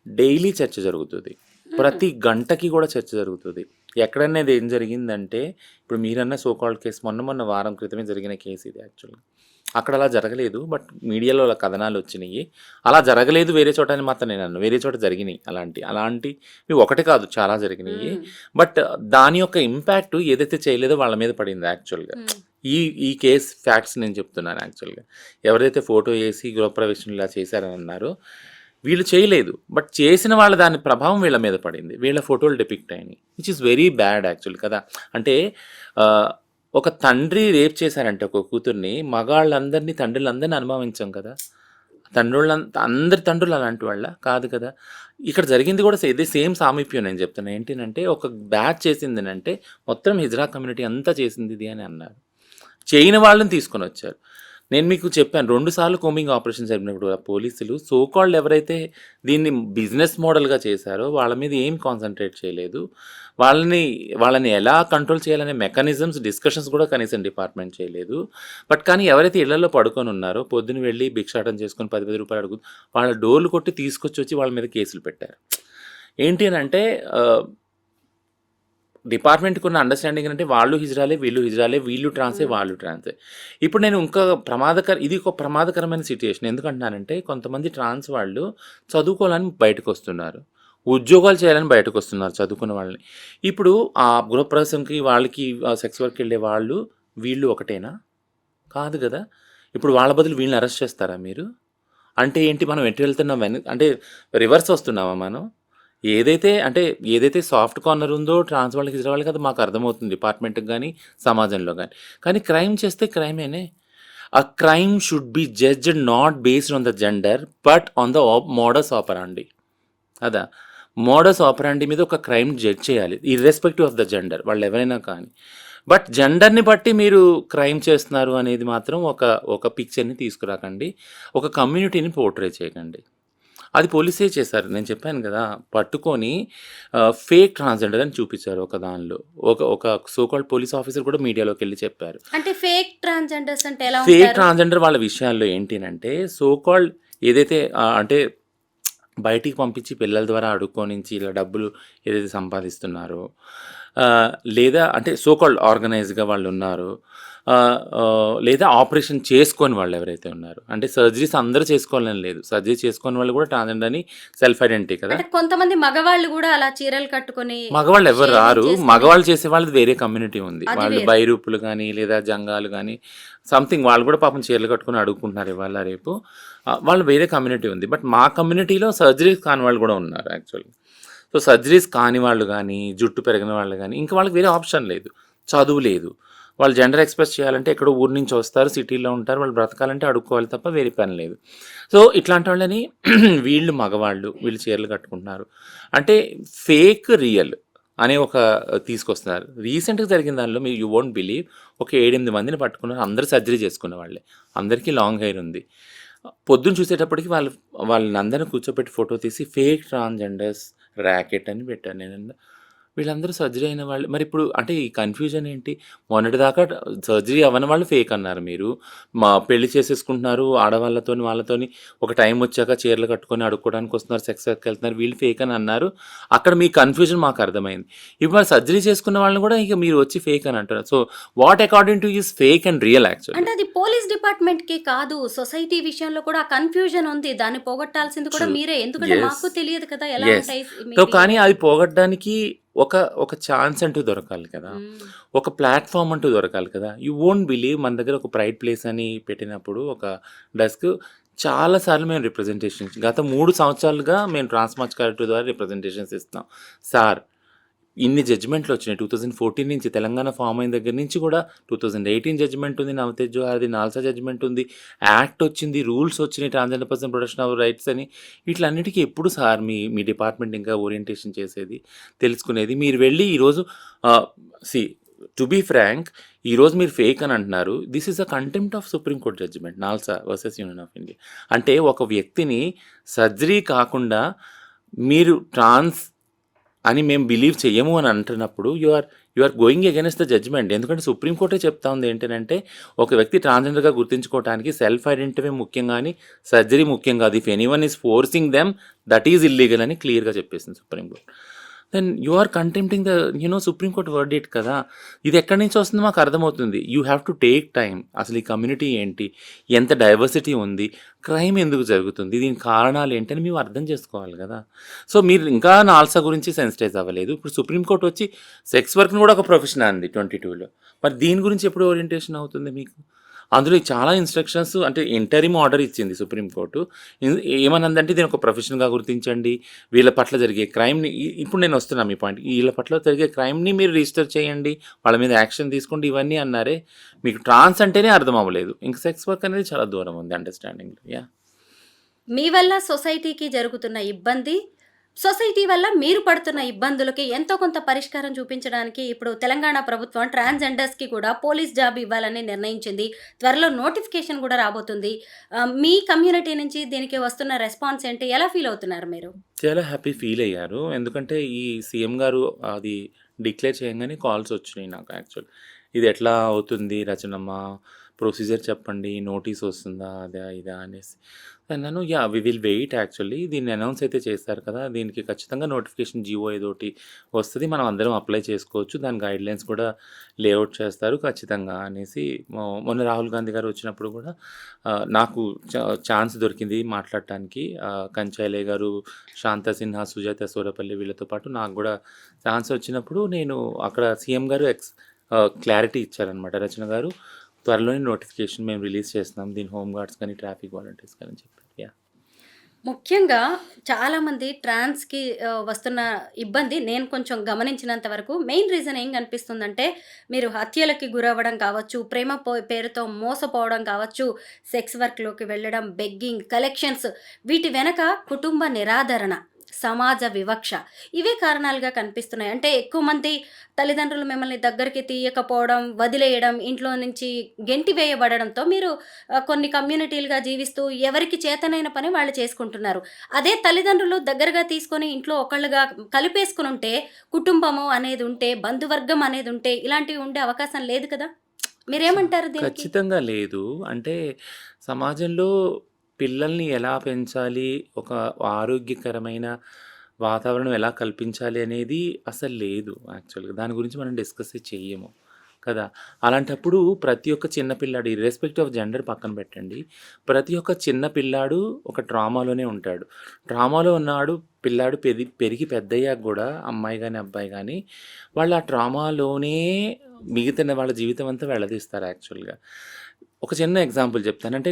డైలీ చర్చ జరుగుతుంది. ప్రతి గంటకి కూడా చర్చ జరుగుతుంది. ఎక్కడనేది ఏం జరిగిందంటే ఇప్పుడు మీరన్న సోకాల్డ్ కేసు మొన్న వారం క్రితమే జరిగిన కేసు ఇది యాక్చువల్గా. అక్కడ అలా జరగలేదు, బట్ మీడియాలో అలా కథనాలు వచ్చినాయి. అలా జరగలేదు వేరే చోట అని మాత్రం నేను అన్నాను. వేరే చోట జరిగినాయి అలాంటివి ఒకటి కాదు, చాలా జరిగినాయి. బట్ దాని యొక్క ఇంపాక్ట్ ఏదైతే చేయలేదో వాళ్ళ మీద పడింది యాక్చువల్గా. ఈ కేస్ ఫ్యాక్ట్స్ నేను చెప్తున్నాను యాక్చువల్గా. ఎవరైతే ఫోటో వేసి గృహప్రవేశం ఇలా చేశారని అన్నారో వీళ్ళు చేయలేదు, బట్ చేసిన వాళ్ళ దాని ప్రభావం వీళ్ళ మీద పడింది. వీళ్ళ ఫోటోలు డిపిక్ట్ అయినాయి, which is very bad actual కదా. అంటే ఒక తండ్రి రేప్ చేశారంటే ఒక కూతుర్ని, తండ్రులందరినీ అనుభవించాం కదా. అందరి తండ్రులు అలాంటి వాళ్ళ కాదు కదా. ఇక్కడ జరిగింది కూడా ఇదే సేమ్ సామీప్యం నేను చెప్తున్నా. ఏంటంటే ఒక బ్యాచ్ చేసింది అంటే మొత్తం హిజ్రా కమ్యూనిటీ అంతా చేసింది ఇది అని అన్నారు. చేయని వాళ్ళని తీసుకొని వచ్చారు. నేను మీకు చెప్పాను 2 సార్లు కోమింగ్ ఆపరేషన్ జరిగినప్పుడు పోలీసులు సోకాల్డ్ ఎవరైతే దీన్ని బిజినెస్ మోడల్గా చేశారో వాళ్ళ మీద ఏం కాన్సన్ట్రేట్ చేయలేదు. వాళ్ళని ఎలా కంట్రోల్ చేయాలనే మెకానిజమ్స్ డిస్కషన్స్ కూడా కనీసం డిపార్ట్మెంట్ చేయలేదు. బట్ కానీ ఎవరైతే ఇళ్లలో పడుకొని ఉన్నారో పొద్దున వెళ్ళి భిక్షాటం చేసుకొని 10 రూపాయలు అడుగు వాళ్ళ డోర్లు కొట్టి తీసుకొచ్చి వాళ్ళ మీద కేసులు పెట్టారు. ఏంటి అని అంటే డిపార్ట్మెంట్కి ఉన్న అండర్స్టాండింగ్ అంటే వాళ్ళు హిజ్రాలే, వీళ్ళు ట్రాన్సే, వాళ్ళు ట్రాన్సే. ఇప్పుడు నేను ఇంకా ఇది ఒక ప్రమాదకరమైన సిచ్యుయేషన్. ఎందుకంటున్నానంటే కొంతమంది ట్రాన్స్ వాళ్ళు చదువుకోవాలని బయటకు వస్తున్నారు, ఉద్యోగాలు చేయాలని బయటకు వస్తున్నారు చదువుకున్న వాళ్ళని. ఇప్పుడు ఆ గృహప్రవేశంకి వాళ్ళకి సెక్స్ వర్క్ వెళ్ళే వీళ్ళు ఒకటేనా? కాదు కదా. ఇప్పుడు వాళ్ళ బదులు వీళ్ళని అరెస్ట్ చేస్తారా మీరు? అంటే ఏంటి, మనం ఎటు వెళ్తున్నాం అంటే రివర్స్ వస్తున్నామా మనం? ఏదైతే సాఫ్ట్ కార్నర్ ఉందో ట్రాన్స్ వాళ్ళకి, ఇతర వాళ్ళకి అది మాకు అర్థమవుతుంది డిపార్ట్మెంట్‌కి గానీ, సమాజంలో గానీ. కానీ క్రైమ్ చేస్తే క్రైమేనే. A crime should be judged not based on the gender, but on the modus operandi. అదా మోడస్ ఆపరాండి మీద ఒక క్రైమ్ జడ్జ్ చేయాలి ఇర్రెస్పెక్టివ్ ఆఫ్ ద జెండర్, వాళ్ళు ఎవరైనా కానీ. బట్ జెండర్ని బట్టి మీరు క్రైమ్ చేస్తున్నారు అనేది మాత్రం ఒక పిక్చర్ని తీసుకురాకండి, ఒక కమ్యూనిటీని పోర్ట్రే చేయకండి. అది పోలీసే చేశారు. నేను చెప్పాను కదా, పట్టుకొని ఫేక్ ట్రాన్స్జెండర్ అని చూపించారు ఒక దానిలో. ఒక సోకాల్డ్ పోలీస్ ఆఫీసర్ కూడా మీడియాలోకి వెళ్ళి చెప్పారు. అంటే ఫేక్ ట్రాన్స్జెండర్స్ అంటే ఎలా ఫేక్ ఉంటారు? ట్రాన్స్జెండర్ వాళ్ళ విషయాల్లో ఏంటినంటే, సోకాల్డ్ ఏదైతే అంటే బయటికి పంపించి పిల్లల ద్వారా అడుక్కోనించి ఇలా డబ్బులు ఏదైతే సంపాదిస్తున్నారో, లేదా అంటే సోకాల్డ్ ఆర్గనైజ్గా వాళ్ళు ఉన్నారు, లేదా ఆపరేషన్ చేసుకొని వాళ్ళు ఎవరైతే ఉన్నారు, అంటే సర్జరీస్ అందరూ చేసుకోవాలని లేదు, సర్జరీ చేసుకొని వాళ్ళు కూడా ట్రాన్స్జెండర్ అని సెల్ఫ్ ఐడెంటిటీ కదా. అంటే కొంతమంది మగవాళ్ళు కూడా అలా చీరలు కట్టుకొని మగవాళ్ళు ఎవరు షేవింగ్ రారు, చేసుకొని మగవాళ్ళు చేసే వాళ్ళది వేరే కమ్యూనిటీ ఉంది. అది వాళ్ళు వేరు. బైరూపులు కానీ లేదా జంగాలు కానీ సంథింగ్, వాళ్ళు కూడా పాపం చీరలు కట్టుకొని అడుగుకుంటున్నారు ఇవాళ రేపు. వాళ్ళు వేరే కమ్యూనిటీ ఉంది. బట్ మా కమ్యూనిటీలో సర్జరీస్ కాని వాళ్ళు కూడా ఉన్నారు యాక్చువల్లీ. సో సర్జరీస్ కాని వాళ్ళు కానీ, జుట్టు పెరిగిన వాళ్ళు కానీ, ఇంకా వాళ్ళకి వేరే ఆప్షన్ లేదు, చదువు లేదు. వాళ్ళు జెండర్ ఎక్స్ప్రెస్ చేయాలంటే ఎక్కడో ఊరు నుంచి వస్తారు, సిటీలో ఉంటారు, వాళ్ళు బ్రతకాలంటే అడుక్కోవాలి తప్ప వేరే పని లేదు. సో ఇట్లాంటి వాళ్ళని వీళ్ళు మగవాళ్ళు, వీళ్ళు చీరలు కట్టుకుంటున్నారు అంటే ఫేక్ రియల్ అనే ఒక తీసుకొస్తున్నారు. రీసెంట్గా జరిగిన దానిలో మీరు యూ వోంట్ బిలీవ్, ఒక 7-8 మందిని పట్టుకున్నారు, అందరూ సర్జరీ చేసుకునే వాళ్ళే, అందరికీ లాంగ్ హెయిర్ ఉంది. పొద్దున్న చూసేటప్పటికి వాళ్ళని అందరిని కూర్చోబెట్టి ఫోటో తీసి ఫేక్ ట్రాన్స్జెండర్స్ ర్యాకెట్ అని పెట్టాను నేను. వీళ్ళందరూ సర్జరీ అయిన వాళ్ళు. మరి ఇప్పుడు అంటే ఈ కన్ఫ్యూజన్ ఏంటి? మొన్నటిదాకా సర్జరీ అవ్వని వాళ్ళు ఫేక్ అన్నారు మీరు. పెళ్లి చేసేసుకుంటున్నారు ఆడవాళ్ళతోని, వాళ్ళతోని ఒక టైం వచ్చాక చీరలు కట్టుకొని అడుక్కోవడానికి వస్తున్నారు, సెక్స్ వెళ్తున్నారు, వీళ్ళు ఫేక్ అని అన్నారు. అక్కడ మీ కన్ఫ్యూజన్ మాకు అర్థమైంది. ఇప్పుడు మరి సర్జరీ చేసుకున్న వాళ్ళని కూడా ఇక మీరు వచ్చి ఫేక్ అని అంటారు. So what according to is fake and real actually? అంటే అది పోలీస్ డిపార్ట్మెంట్ కి కాదు, సొసైటీ విషయంలో కూడా కన్ఫ్యూజన్ ఉంది. దాన్ని పోగొట్టాల్సింది కూడా True. మీరే, ఎందుకంటే Yes. మాకు తెలియదు కదా ఎలా Yes. ఉంటాయి మీ సో కానీ behavior. అది పోగొట్టడానికి ఒక ఛాన్స్ అంటూ దొరకాలి కదా, ఒక ప్లాట్ఫామ్ అంటూ దొరకాలి కదా. యూ వోంట్ బిలీవ్, మన దగ్గర ఒక ప్రైడ్ ప్లేస్ అని పెట్టినప్పుడు ఒక డెస్క్ చాలాసార్లు మేము రిప్రజెంటేషన్స్, గత 3 సంవత్సరాలుగా మేము ట్రాన్స్మార్చ్ కలెక్టర్ ద్వారా రిప్రజెంటేషన్స్ ఇస్తున్నాం. సార్ ఇన్ని జడ్జిమెంట్లు వచ్చినాయి 2014 నుంచి, తెలంగాణ ఫామ్ అయిన దగ్గర నుంచి కూడా 2018 జడ్జిమెంట్ ఉంది, నవతేజ్ జోహార్ది నాల్సా జడ్జిమెంట్ ఉంది, యాక్ట్ వచ్చింది, రూల్స్ వచ్చినాయి, transgender person protection of rights అని. వీటిలన్నిటికీ ఎప్పుడు సార్ మీ డిపార్ట్మెంట్ ఇంకా ఓరియంటేషన్ చేసేది, తెలుసుకునేది? మీరు వెళ్ళి ఈరోజు టు బీ ఫ్రాంక్, ఈరోజు మీరు ఫేక్ అని అంటున్నారు. This is a contempt of supreme court judgment, NALSA versus union of India. అంటే ఒక వ్యక్తిని సర్జరీ కాకుండా మీరు ట్రాన్స్ అని మేము బిలీవ్ చెయ్యము అని అంటున్నప్పుడు you are going against the judgement. ఎందుకంటే సుప్రీంకోర్టే చెప్తా ఉంది ఏంటంటే, ఒక వ్యక్తి ట్రాన్స్జెండర్గా గుర్తించుకోవడానికి సెల్ఫ్ ఐడెంటిటీ ముఖ్యం కానీ సర్జరీ ముఖ్యం కాదు. If anyone is forcing them that is illegal అని క్లియర్గా చెప్పేసింది Supreme Court. Then you are contempting the Supreme Court verdict కదా. ఇది ఎక్కడి నుంచి వస్తుందో మాకు అర్థమవుతుంది. You have to take time. అసలు ఈ కమ్యూనిటీ ఏంటి, ఎంత డైవర్సిటీ ఉంది, క్రైమ్ ఎందుకు జరుగుతుంది, దీని కారణాలు ఏంటని మేము అర్థం చేసుకోవాలి కదా. సో మీరు ఇంకా నాల్సా గురించి సెన్సిటైజ్ అవ్వలేదు. ఇప్పుడు సుప్రీంకోర్టు వచ్చి సెక్స్ వర్క్ని కూడా ఒక ప్రొఫెషన్ అంది 22లో. మరి దీని గురించి ఎప్పుడు ఓరియంటేషన్ అవుతుంది మీకు? అందులో చాలా ఇన్స్ట్రక్షన్స్, అంటే ఇంటరిమ్ ఆర్డర్ ఇచ్చింది సుప్రీంకోర్టు. ఏమనందంటే దీని ఒక ప్రొఫెషన్గా గుర్తించండి, వీళ్ళ పట్ల జరిగే క్రైమ్ని, ఇప్పుడు నేను వస్తున్నాను మీ పాయింట్, వీళ్ళ పట్ల జరిగే క్రైమ్ని మీరు రిజిస్టర్ చేయండి, వాళ్ళ మీద యాక్షన్ తీసుకోండి, ఇవన్నీ అన్నారే. మీకు ట్రాన్స్ అంటేనే అర్థం అవ్వలేదు, ఇంకా సెక్స్ వర్క్ అనేది చాలా దూరం ఉంది అండర్స్టాండింగ్లో. యా, మీ వల్ల సొసైటీకి జరుగుతున్న ఇబ్బంది, సొసైటీ వల్ల మీరు పడుతున్న ఇబ్బందులకి ఎంతో కొంత పరిష్కారం చూపించడానికి ఇప్పుడు తెలంగాణ ప్రభుత్వం ట్రాన్స్జెండర్స్కి కూడా పోలీస్ జాబ్ ఇవ్వాలని నిర్ణయించింది. త్వరలో నోటిఫికేషన్ కూడా రాబోతుంది. మీ కమ్యూనిటీ నుంచి దీనికి వస్తున్న రెస్పాన్స్ ఏంటి, ఎలా ఫీల్ అవుతున్నారు మీరు? చాలా హ్యాపీ ఫీల్ అయ్యారు. ఎందుకంటే ఈ సీఎం గారు అది డిక్లేర్ చేయగానే కాల్స్ వచ్చినాయి నాకు యాక్చువల్. ఇది ఎట్లా అవుతుంది రచనమ్మ, ప్రొసీజర్ చెప్పండి, నోటీస్ వస్తుందా, అదా ఇదా అనేసి అన్నాను. Yeah, we will wait. Actually దీన్ని అనౌన్స్ అయితే చేస్తారు కదా, దీనికి ఖచ్చితంగా నోటిఫికేషన్ జీవో ఏదోటి వస్తుంది, మనం అందరం అప్లై చేసుకోవచ్చు, దాని గైడ్లైన్స్ కూడా లేఅవుట్ చేస్తారు ఖచ్చితంగా అనేసి. మొన్న రాహుల్ గాంధీ గారు వచ్చినప్పుడు కూడా నాకు ఛాన్స్ దొరికింది మాట్లాడటానికి. కంచైలయ్య గారు, శాంతా సిన్హా, సుజాత సోరపల్లి వీళ్ళతో పాటు నాకు కూడా ఛాన్స్ వచ్చినప్పుడు నేను అక్కడ సీఎం గారు క్లారిటీ ఇచ్చారనమాట, రచన గారు త్వరలోనే నోటిఫికేషన్ మేము రిలీజ్ చేస్తున్నాం, దీని హోమ్ గార్డ్స్ కానీ ట్రాఫిక్ వాలంటీర్స్ కానీ చెప్పారు. యా, ముఖ్యంగా చాలామంది ట్రాన్స్‌కి వస్తున్న ఇబ్బంది నేను కొంచెం గమనించినంత వరకు మెయిన్ రీజన్ ఏం కనిపిస్తుందంటే, మీరు హత్యలకి గురవ్వడం కావచ్చు, ప్రేమ పేరుతో మోసపోవడం కావచ్చు, సెక్స్ వర్క్‌లోకి వెళ్ళడం, బెగ్గింగ్, కలెక్షన్స్ వీటి వెనక కుటుంబ నిరాదరణ, సమాజ వివక్ష ఇవే కారణాలుగా కనిపిస్తున్నాయి. అంటే ఎక్కువ మంది తల్లిదండ్రులు మిమ్మల్ని దగ్గరికి తీయకపోవడం, వదిలేయడం, ఇంట్లో నుంచి గెంటివేయబడడంతో మీరు కొన్ని కమ్యూనిటీలుగా జీవిస్తూ ఎవరికి చేతనైన పని వాళ్ళు చేసుకుంటున్నారు. అదే తల్లిదండ్రులు దగ్గరగా తీసుకొని ఇంట్లో ఒకళ్ళుగా కలిపేసుకొనుంటే, కుటుంబము అనేదుంటే, బంధువర్గం అనేదుంటే, ఇలాంటివి ఉండే అవకాశం లేదు కదా! ఖ మీరేమంటారు దీనికి? ఖచ్చితంగా లేదు. అంటే సమాజంలో పిల్లల్ని ఎలా పెంచాలి, ఒక ఆరోగ్యకరమైన వాతావరణం ఎలా కల్పించాలి అనేది అసలు లేదు యాక్చువల్‌గా. దాని గురించి మనం డిస్కస్సే చెయ్యము కదా! అలాంటప్పుడు ప్రతి ఒక్క చిన్న పిల్లాడు ఇర్రెస్పెక్టివ్ ఆఫ్ జెండర్ పక్కన పెట్టండి. ప్రతి ఒక్క చిన్న పిల్లాడు ఒక ట్రామాలోనే ఉంటాడు. ట్రామాలో ఉన్నాడు పిల్లాడు పెరిగి పెద్దయ్యాక గూడా అమ్మాయి గాని, అబ్బాయి గాని వాళ్ళు ఆ ట్రామాలోనే మిగతా వాళ్ళ జీవితం అంతా వెళ్లదీస్తారు యాక్చువల్‌గా. ఒక చిన్న ఎగ్జాంపుల్ చెప్తాను. అంటే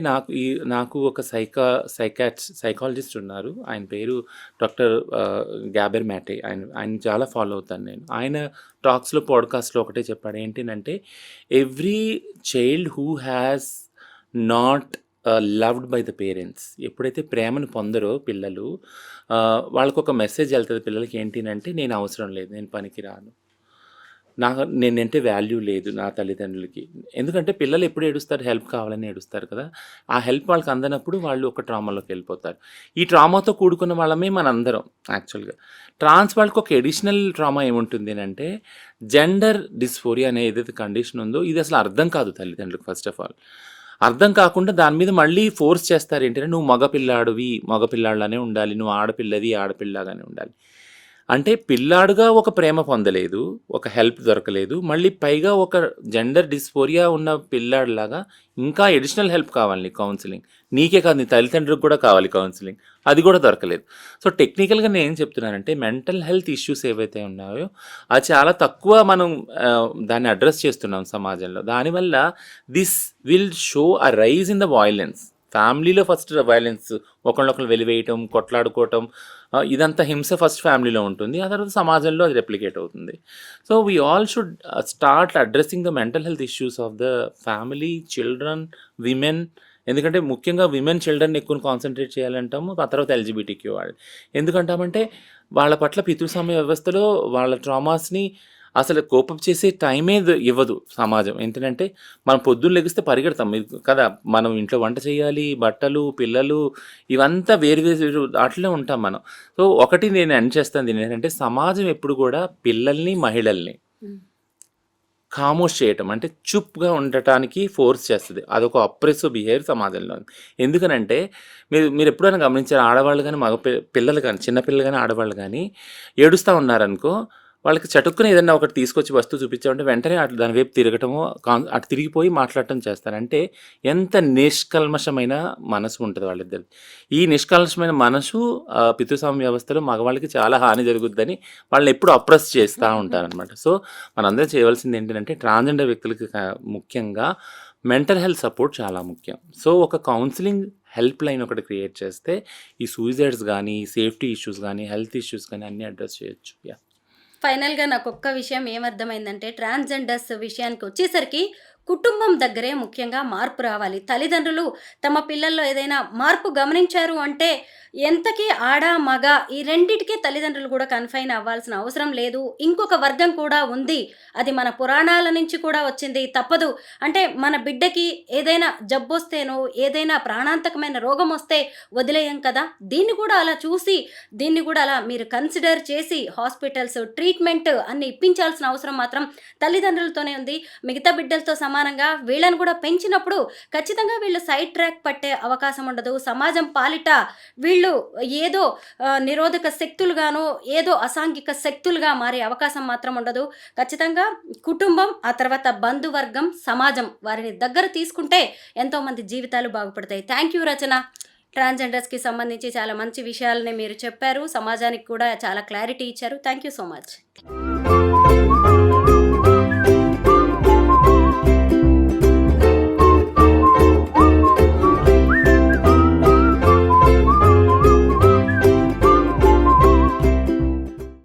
నాకు ఒక సైకాలజిస్ట్ ఉన్నారు. ఆయన పేరు డాక్టర్ గ్యాబెర్ మ్యాటే. ఆయన్ని చాలా ఫాలో అవుతాను నేను. ఆయన టాక్స్‌లో, పాడ్‌కాస్ట్‌లో ఒకటే చెప్పాడు. ఏంటినంటే, every child who has not loved by the parents, ఎప్పుడైతే ప్రేమను పొందరో పిల్లలు, వాళ్ళకొక మెసేజ్ ఎళ్తది పిల్లలకి ఏంటినంటే, నేను అవసరం లేదు, నేను పనికిరాను, నేనంటే వాల్యూ లేదు నా తల్లిదండ్రులకి. ఎందుకంటే పిల్లలు ఎప్పుడు ఏడుస్తారు? హెల్ప్ కావాలని ఏడుస్తారు కదా! ఆ హెల్ప్ వాళ్ళకి అందనప్పుడు వాళ్ళు ఒక ట్రామాలోకెళ్ళిపోతారు. ఈ ట్రామాతో కూడుకున్న వాళ్ళమే మనందరం యాక్చువల్‌గా. ట్రాన్స్ వాళ్ళకి ఒక అడిషనల్ ట్రామా ఏముంటుంది అనంటే, జెండర్ డిస్ఫోరియా అనే ఏదైతే కండిషన్ ఉందో ఇది అసలు అర్థం కాదు తల్లిదండ్రులకు ఫస్ట్ ఆఫ్ ఆల్. అర్థం కాకుండా దాని మీద మళ్ళీ ఫోర్స్ చేస్తారు. ఏంటంటే, "నువ్వు మగ పిల్లాడివి, మగ పిల్లాడిలానే ఉండాలి. నువ్వు ఆడపిల్లవి, ఆడపిల్లలాగానే ఉండాలి." అంటే పిల్లాడుగా ఒక ప్రేమ పొందలేదు, ఒక హెల్ప్ దొరకలేదు. మళ్ళీ పైగా ఒక జెండర్ డిస్ఫోరియా ఉన్న పిల్లాడిలాగా ఇంకా అడిషనల్ హెల్ప్ కావాలి నీకు, కౌన్సెలింగ్. నీకే కాదు, నీ తల్లిదండ్రులకు కూడా కావాలి కౌన్సెలింగ్. అది కూడా దొరకలేదు. సో, టెక్నికల్‌గా నేనేం చెప్తున్నానంటే, మెంటల్ హెల్త్ ఇష్యూస్ ఏవైతే ఉన్నాయో అది చాలా తక్కువ మనం దాన్ని అడ్రెస్ చేస్తున్నాం సమాజంలో. దానివల్ల this will show a rise in the violence. ఫ్యామిలీలో ఫస్ట్ వయలెన్స్, ఒకళ్ళనొకళ్ళు వెలివేయటం, కొట్లాడుకోవటం, ఇదంతా హింస ఫస్ట్ ఫ్యామిలీలో ఉంటుంది. ఆ తర్వాత సమాజంలో అది రెప్లికేట్ అవుతుంది. So, we all should start addressing the mental health issues of the family, children, women. ఎందుకంటే ముఖ్యంగా విమెన్, చిల్డ్రన్ ఎక్కువ కాన్సంట్రేట్ చేయాలంటాము. ఆ తర్వాత ఎల్‌జిబిటిక్యూ వాళ్ళు. ఎందుకంటామంటే వాళ్ళ పట్ల పితృస్వామ్య వ్యవస్థలో వాళ్ళ ట్రామాస్‌ని అసలు కోపప్ చేసే టైమే ఇవ్వదు సమాజం. ఏంటంటే, మనం పొద్దున్న లెగిస్తే పరిగెడతాం మీరు కదా! మనం ఇంట్లో వంట చేయాలి, బట్టలు, పిల్లలు ఇవంతా వేరు వేరు ఆటిలో ఉంటాం మనం. సో, ఒకటి నేను ఎండ్ చేస్తాను దీన్నేంటంటే, సమాజం ఎప్పుడు కూడా పిల్లల్ని, మహిళల్ని హ్మ్. ఖామోష్ చేయటం, అంటే చుప్‌గా ఉండటానికి ఫోర్స్ చేస్తది. అదొక అప్రెసివ్ బిహేవియర్ సమాజంలో ఉంది. ఎందుకనంటే, మీరెప్పుడైనా గమనించారా? ఆడవాళ్ళు గాని, పిల్లలు గాని, చిన్న పిల్లలు గాని, ఆడవాళ్ళు గాని ఏడుస్తా ఉన్నారనుకో, వాళ్ళకి చటుక్కున ఏదన్నా ఒకటి తీసుకొచ్చి వస్తువు చూపించామంటే వెంటనే అటు దాని వైపు తిరగటము, అటు తిరిగిపోయి మాట్లాడటం చేస్తారు. అంటే ఎంత నిష్కల్మషమైన మనసు ఉంటది వాళ్ళిద్దరిది. ఈ నిష్కల్మషమైన మనసు పితృస్వామ్య వ్యవస్థలో మగవాళ్ళకి చాలా హాని జరుగుద్దని వాళ్ళనెప్పుడు అప్రెస్ చేస్తా ఉంటారనమాట. సో, మనందరం చేయవలసింది ఏంటంటే, ట్రాన్స్‌జెండర్ వ్యక్తులకి ముఖ్యంగా మెంటల్ హెల్త్ సపోర్ట్ చాలా ముఖ్యం. సో, ఒక కౌన్సెలింగ్ హెల్ప్ లైన్ ఒకటి క్రియేట్ చేస్తే ఈ సూసైడ్స్ గానీ, సేఫ్టీ ఇష్యూస్ గానీ, హెల్త్ ఇష్యూస్ గానీ అన్నీ అడ్రెస్ చేయొచ్చు. యాహ్! ఫైనల్‌గా నాకొక్క విషయం ఏమర్థమైందంటే, ట్రాన్స్‌జెండర్స్ విషయానికొచ్చేసరికి కుటుంబం దగ్గరే ముఖ్యంగా మార్పు రావాలి. తల్లిదండ్రులు తమ పిల్లల్లో ఏదైనా మార్పు గమనించారు అంటే, ఎంతకీ ఆడ, మగ ఈ రెండిటికి తల్లిదండ్రులు కూడా కన్‌ఫైన్ అవ్వాల్సిన అవసరం లేదు. ఇంకొక వర్గం కూడా ఉంది. అది మన పురాణాల నుంచి కూడా వచ్చింది. తప్పదు. అంటే మన బిడ్డకి ఏదైనా జబ్బొస్తేనో, ఏదైనా ప్రాణాంతకమైన రోగమొస్తే వదిలేయం కదా! దీన్ని కూడా అలా చూసి, దీన్ని కూడా అలా మీరు కన్సిడర్ చేసి హాస్పిటల్స్, ట్రీట్మెంట్ అన్ని ఇప్పించాల్సిన అవసరం మాత్రం తల్లిదండ్రులతోనే ఉంది. మిగతా బిడ్డలతో సమానంగా వీళ్ళని కూడా పెంచినప్పుడు ఖచ్చితంగా వీళ్ళు సైడ్ ట్రాక్ పట్టే అవకాశం ఉండదు. సమాజం పాలిట వీళ్ళు ఏదో నిరోధక శక్తులుగానో, ఏదో అసాంఘిక శక్తులుగా మారే అవకాశం మాత్రం ఉండదు. ఖచ్చితంగా కుటుంబం, ఆ తర్వాత బంధువర్గం, సమాజం వారిని దగ్గర తీసుకుంటే ఎంతోమంది జీవితాలు బాగుపడతాయి. థ్యాంక్ యూ రచన. ట్రాన్స్‌జెండర్స్‌కి సంబంధించి చాలా మంచి విషయాలని మీరు చెప్పారు. సమాజానికి కూడా చాలా క్లారిటీ ఇచ్చారు. Thank you so much.